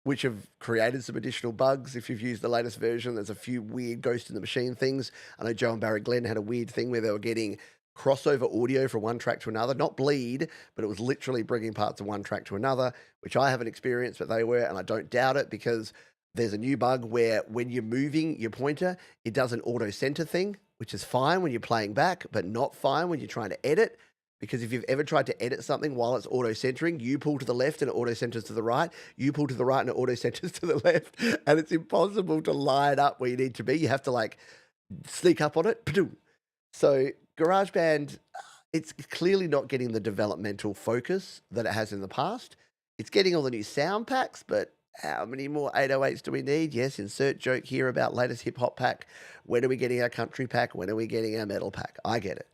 which have created some additional bugs. If you've used the latest version, there's a few weird Ghost in the Machine things. I know Joe and Barry Glenn had a weird thing where they were getting crossover audio from one track to another, not bleed, but it was literally bringing parts of one track to another, which I haven't experienced, but they were, and I don't doubt it because there's a new bug where when you're moving your pointer, it does an auto center thing, which is fine when you're playing back, but not fine when you're trying to edit. Because if you've ever tried to edit something while it's auto-centering, you pull to the left and it auto-centers to the right. You pull to the right and it auto-centers to the left. And it's impossible to line up where you need to be. You have to sneak up on it. So GarageBand, it's clearly not getting the developmental focus that it has in the past. It's getting all the new sound packs, but how many more 808s do we need? Yes, insert joke here about latest hip-hop pack. When are we getting our country pack? When are we getting our metal pack? I get it.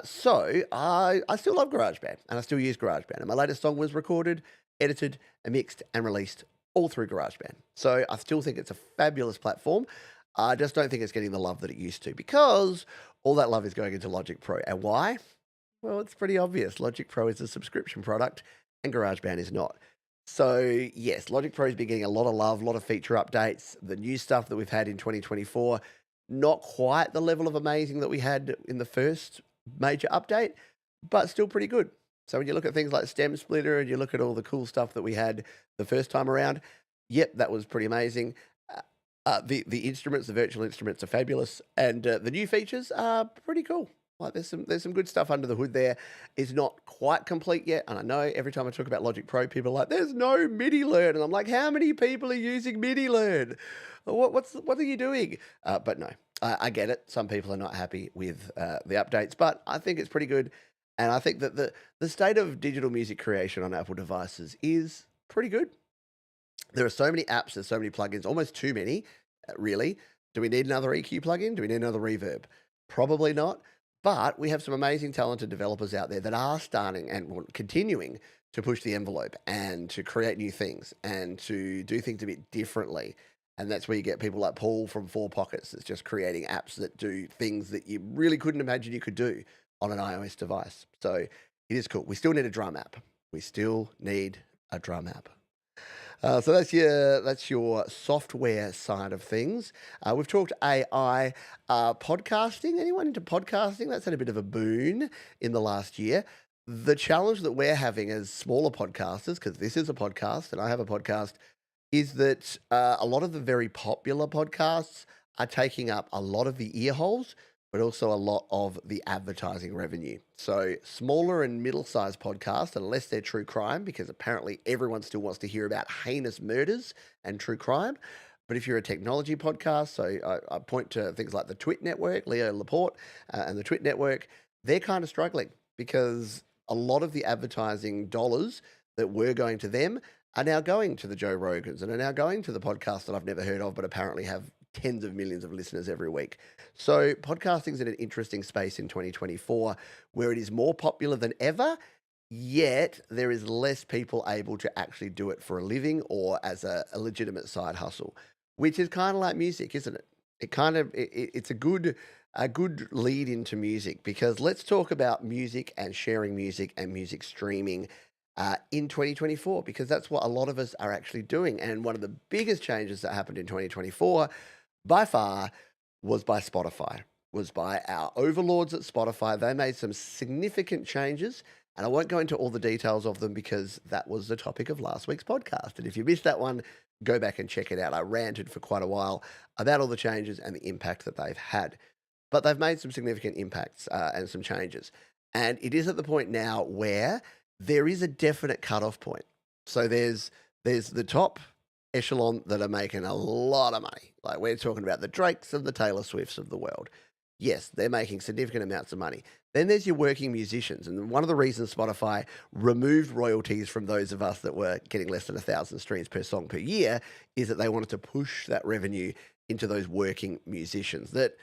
So I still love GarageBand, and I still use GarageBand. And my latest song was recorded, edited, and mixed, and released all through GarageBand. So I still think it's a fabulous platform. I just don't think it's getting the love that it used to because all that love is going into Logic Pro. And why? Well, it's pretty obvious. Logic Pro is a subscription product, and GarageBand is not. So, yes, Logic Pro has been getting a lot of love, a lot of feature updates. The new stuff that we've had in 2024, not quite the level of amazing that we had in the first major update, but still pretty good. So when you look at things like Stem Splitter and you look at all the cool stuff that we had the first time around, yep, that was pretty amazing. The instruments, the virtual instruments are fabulous, and the new features are pretty cool. Like there's some good stuff under the hood there. It's not quite complete yet, and I know every time I talk about Logic Pro, people are like, "There's no MIDI learn," and I'm like, "How many people are using MIDI learn? What are you doing?" But no, I get it. Some people are not happy with the updates, but I think it's pretty good, and I think that the state of digital music creation on Apple devices is pretty good. There are so many apps, there's so many plugins, almost too many, really. Do we need another EQ plugin? Do we need another reverb? Probably not. But we have some amazing, talented developers out there that are starting and continuing to push the envelope and to create new things and to do things a bit differently. And that's where you get people like Paul from Four Pockets that's just creating apps that do things that you really couldn't imagine you could do on an iOS device. So it is cool. We still need a drum app. We still need a drum app. So that's your software side of things. We've talked AI, podcasting. Anyone into podcasting? That's had a bit of a boon in the last year. The challenge that we're having as smaller podcasters, because this is a podcast and I have a podcast, is that a lot of the very popular podcasts are taking up a lot of the ear holes, but also a lot of the advertising revenue. So smaller and middle-sized podcasts, unless they're true crime, because apparently everyone still wants to hear about heinous murders and true crime. But if you're a technology podcast, so I point to things like the Twit Network, Leo Laporte, and the Twit Network, they're kind of struggling because a lot of the advertising dollars that were going to them are now going to the Joe Rogans and are now going to the podcasts that I've never heard of, but apparently have tens of millions of listeners every week. So podcasting is in an interesting space in 2024 where it is more popular than ever, yet there is less people able to actually do it for a living or as a legitimate side hustle, which is kind of like music, isn't it? It's a good lead into music because let's talk about music and sharing music and music streaming in 2024 because that's what a lot of us are actually doing. And one of the biggest changes that happened in 2024 by far was by Spotify, was by our overlords at Spotify. They made some significant changes, and I won't go into all the details of them because that was the topic of last week's podcast. And if you missed that one, go back and check it out. I ranted for quite a while about all the changes and the impact that they've had. But they've made some significant impacts and some changes. And it is at the point now where there is a definite cutoff point. So there's the top echelon that are making a lot of money. Like we're talking about the Drakes and the Taylor Swifts of the world. Yes, they're making significant amounts of money. Then there's your working musicians. And one of the reasons Spotify removed royalties from those of us that were getting less than 1,000 streams per song per year is that they wanted to push that revenue into those working musicians that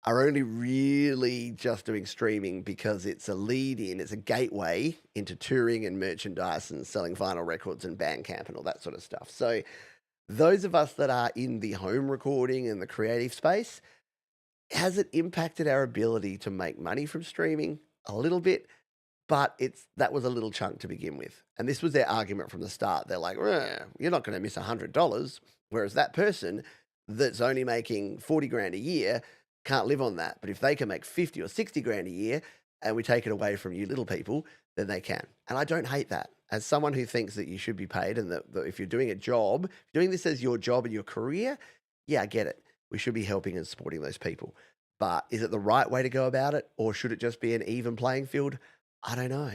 are only really just doing streaming because it's a lead in, it's a gateway into touring and merchandise and selling vinyl records and Bandcamp and all that sort of stuff. So those of us that are in the home recording and the creative space, has it impacted our ability to make money from streaming? A little bit, but that was a little chunk to begin with. And this was their argument from the start. They're like, you're not going to miss $100. Whereas that person that's only making 40 grand a year can't live on that. But if they can make 50 or 60 grand a year and we take it away from you little people, then they can. And I don't hate that. As someone who thinks that you should be paid and that if you're doing a job, doing this as your job and your career, yeah, I get it. We should be helping and supporting those people. But is it the right way to go about it? Or should it just be an even playing field? I don't know.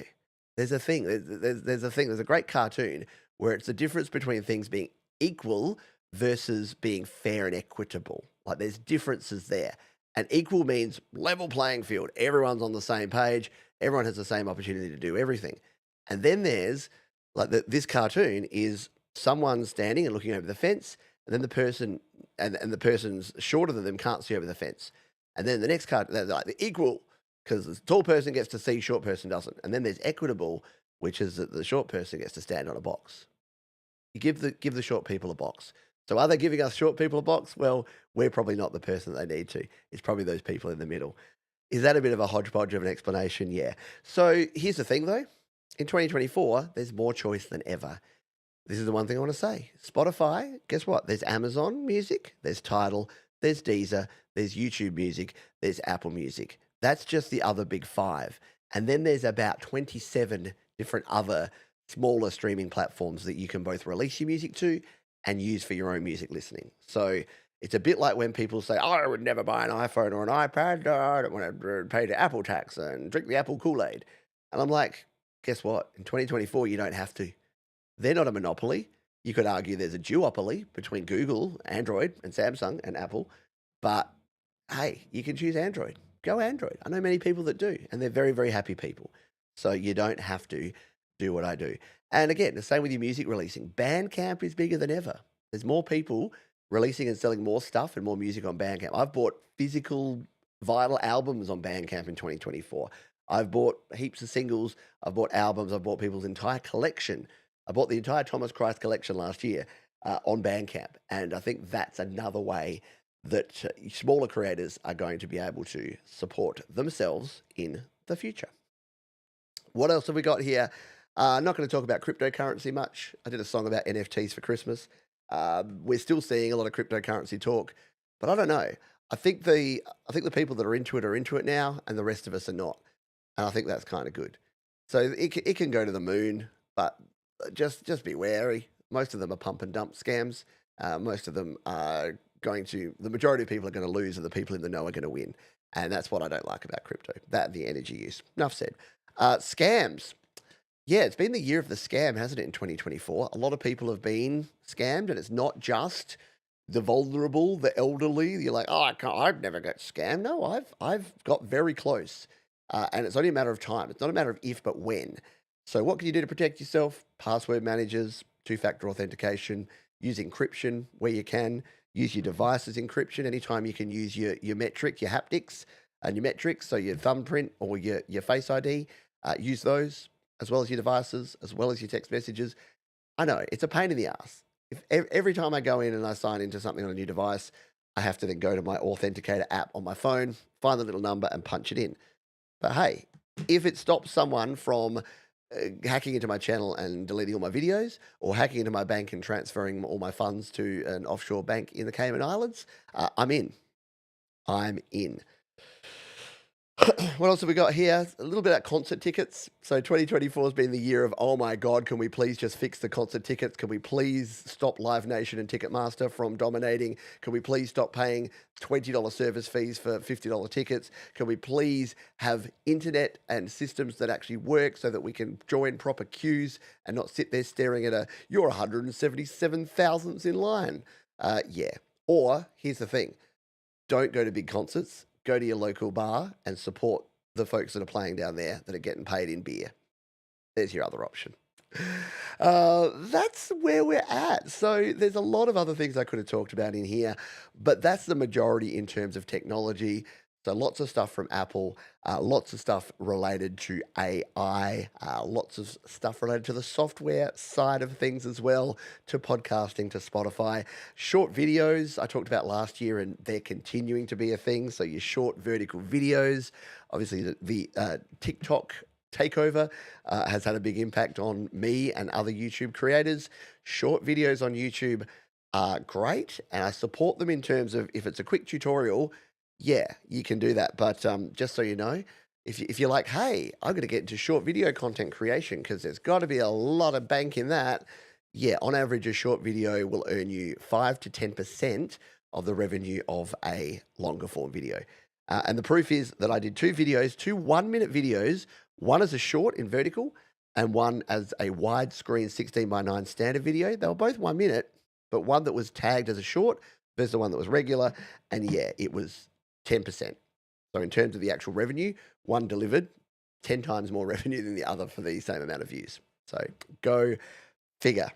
There's a thing. There's a thing. There's a great cartoon where it's the difference between things being equal versus being fair and equitable. Like there's differences there. And equal means level playing field. Everyone's on the same page. Everyone has the same opportunity to do everything. And then there's like this cartoon is someone standing and looking over the fence, and then the person and the person's shorter than them can't see over the fence. And then the next card, they're like the equal, because the tall person gets to see, short person doesn't. And then there's equitable, which is that the short person gets to stand on a box. You give the short people a box. So are they giving us short people a box? Well, we're probably not the person they need to. It's probably those people in the middle. Is that a bit of a hodgepodge of an explanation? Yeah. So here's the thing though. In 2024, there's more choice than ever. This is the one thing I want to say. Spotify, guess what? There's Amazon Music, there's Tidal, there's Deezer, there's YouTube Music, there's Apple Music. That's just the other big five. And then there's about 27 different other smaller streaming platforms that you can both release your music to and use for your own music listening. So it's a bit like when people say, oh, I would never buy an iPhone or an iPad. I don't want to pay the Apple tax and drink the Apple Kool-Aid. And I'm like, guess what? In 2024, you don't have to. They're not a monopoly. You could argue there's a duopoly between Google, Android, and Samsung and Apple. But hey, you can choose Android. Go Android. I know many people that do, and they're very, very happy people. So you don't have to do what I do. And again, the same with your music releasing. Bandcamp is bigger than ever. There's more people releasing and selling more stuff and more music on Bandcamp. I've bought physical vinyl albums on Bandcamp in 2024. I've bought heaps of singles. I've bought albums. I've bought people's entire collection. I bought the entire Thomas Christ collection last year on Bandcamp. And I think that's another way that smaller creators are going to be able to support themselves in the future. What else have we got here? Not going to talk about cryptocurrency much. I did a song about NFTs for Christmas. We're still seeing a lot of cryptocurrency talk, but I don't know. I think the people that are into it now, and the rest of us are not. And I think that's kind of good. So it can go to the moon, but just be wary. Most of them are pump and dump scams. Most of them are the majority of people are going to lose and the people in the know are going to win. And that's what I don't like about crypto, that the energy use. Enough said. Scams. Yeah, it's been the year of the scam, hasn't it, in 2024? A lot of people have been scammed, and it's not just the vulnerable, the elderly. You're like, oh, I've never got scammed. No, I've got very close, and it's only a matter of time. It's not a matter of if, but when. So, what can you do to protect yourself? Password managers, two-factor authentication, use encryption where you can. Use your device's encryption anytime you can use your metric, your haptics, and your metrics. So your thumbprint or your Face ID. Use those as well as your devices, as well as your text messages. I know it's a pain in the ass. If every time I go in and I sign into something on a new device, I have to then go to my Authenticator app on my phone, find the little number, and punch it in. But hey, if it stops someone from hacking into my channel and deleting all my videos, or hacking into my bank and transferring all my funds to an offshore bank in the Cayman Islands, I'm in. I'm in. What else have we got here? A little bit about concert tickets. So 2024 has been the year of, oh my God, can we please just fix the concert tickets? Can we please stop Live Nation and Ticketmaster from dominating? Can we please stop paying $20 service fees for $50 tickets? Can we please have internet and systems that actually work so that we can join proper queues and not sit there staring at you're 177,000th in line? Yeah. Or here's the thing. Don't go to big concerts. Go to your local bar and support the folks that are playing down there that are getting paid in beer. There's your other option. That's where we're at. So there's a lot of other things I could have talked about in here, but that's the majority in terms of technology. So lots of stuff from Apple, lots of stuff related to AI, lots of stuff related to the software side of things as well, to podcasting, to Spotify. Short videos I talked about last year, and they're continuing to be a thing. So your short vertical videos, obviously the TikTok takeover has had a big impact on me and other YouTube creators. Short videos on YouTube are great, and I support them in terms of if it's a quick tutorial, yeah, you can do that. But just so you know, if you're like, hey, I'm going to get into short video content creation because there's got to be a lot of bank in that. Yeah, on average, a short video will earn you 5 to 10% of the revenue of a longer form video. And the proof is that I did two 1-minute videos, one as a short in vertical and one as a widescreen 16:9 standard video. They were both 1 minute, but one that was tagged as a short versus the one that was regular. And yeah, it was 10%. So in terms of the actual revenue, one delivered 10 times more revenue than the other for the same amount of views. So go figure.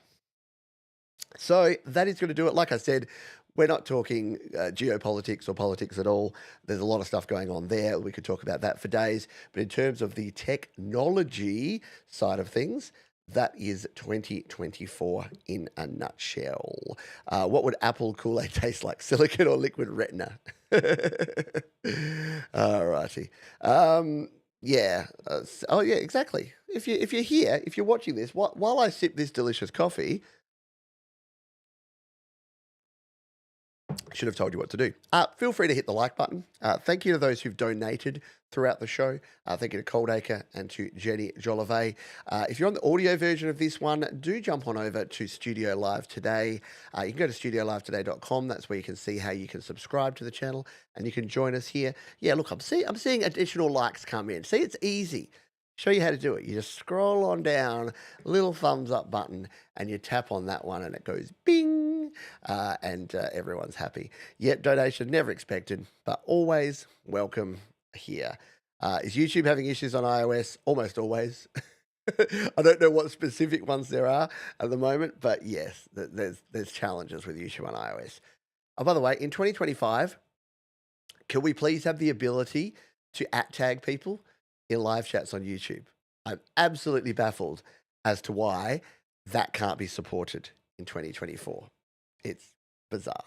So that is going to do it. Like I said, we're not talking geopolitics or politics at all. There's a lot of stuff going on there. We could talk about that for days. But in terms of the technology side of things, that is 2024 in a nutshell. What would Apple Kool-Aid taste like? Silicon or liquid retina? All righty. Yeah. Oh, yeah, exactly. If you're here, if you're watching this, while I sip this delicious coffee, I should have told you what to do. Feel free to hit the like button. Thank you to those who've donated throughout the show. Thank you to Coldacre and to Jenny Jolivet. If you're on the audio version of this one, do jump on over to Studio Live Today. You can go to studiolivetoday.com. That's where you can see how you can subscribe to the channel and you can join us here. Yeah, look, I'm seeing additional likes come in. See, it's easy. Show you how to do it. You just scroll on down, little thumbs up button, and you tap on that one and it goes bing, and everyone's happy. Yet donation never expected, but always welcome here. Is YouTube having issues on iOS? Almost always. I don't know what specific ones there are at the moment, but yes, there's challenges with YouTube on iOS. Oh, by the way, in 2025, can we please have the ability to @tag people in live chats on YouTube? I'm absolutely baffled as to why that can't be supported in 2024. It's bizarre.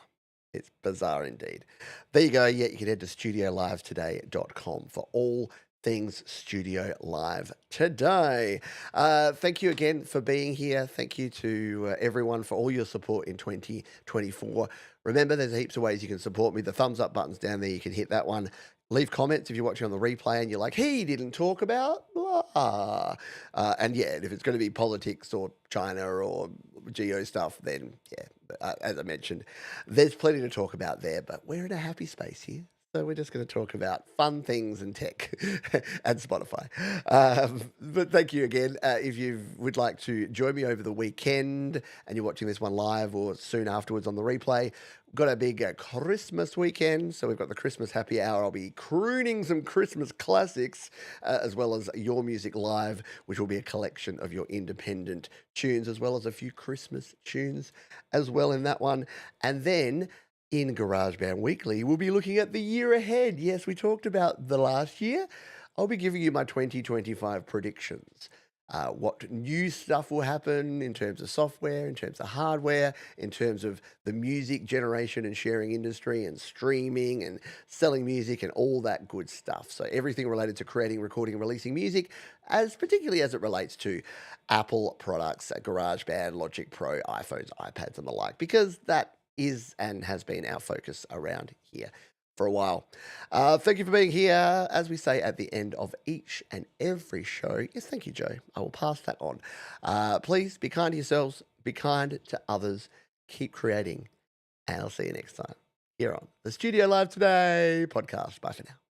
It's bizarre indeed. There you go. Yeah, you can head to studiolivetoday.com for all things Studio Live Today. Thank you again for being here. Thank you to everyone for all your support in 2024. Remember, there's heaps of ways you can support me. The thumbs up button's down there. You can hit that one. Leave comments if you're watching on the replay and you're like, he didn't talk about blah. And yeah, if it's going to be politics or China or geo stuff, then yeah, as I mentioned, there's plenty to talk about there, but we're in a happy space here. So we're just going to talk about fun things and tech and Spotify. But thank you again. If you would like to join me over the weekend and you're watching this one live or soon afterwards on the replay, we've got a big Christmas weekend. So we've got the Christmas happy hour. I'll be crooning some Christmas classics as well as Your Music Live, which will be a collection of your independent tunes as well as a few Christmas tunes as well in that one. And then in GarageBand Weekly, we'll be looking at the year ahead. Yes, we talked about the last year. I'll be giving you my 2025 predictions. What new stuff will happen in terms of software, in terms of hardware, in terms of the music generation and sharing industry and streaming and selling music and all that good stuff. So everything related to creating, recording, and releasing music, as particularly as it relates to Apple products, GarageBand, Logic Pro, iPhones, iPads, and the like, because that is and has been our focus around here for a while. Thank you for being here. As we say at the end of each and every show, yes, thank you, Joe. I will pass that on. Please be kind to yourselves, be kind to others, keep creating, and I'll see you next time here on the Studio Live Today podcast. Bye for now.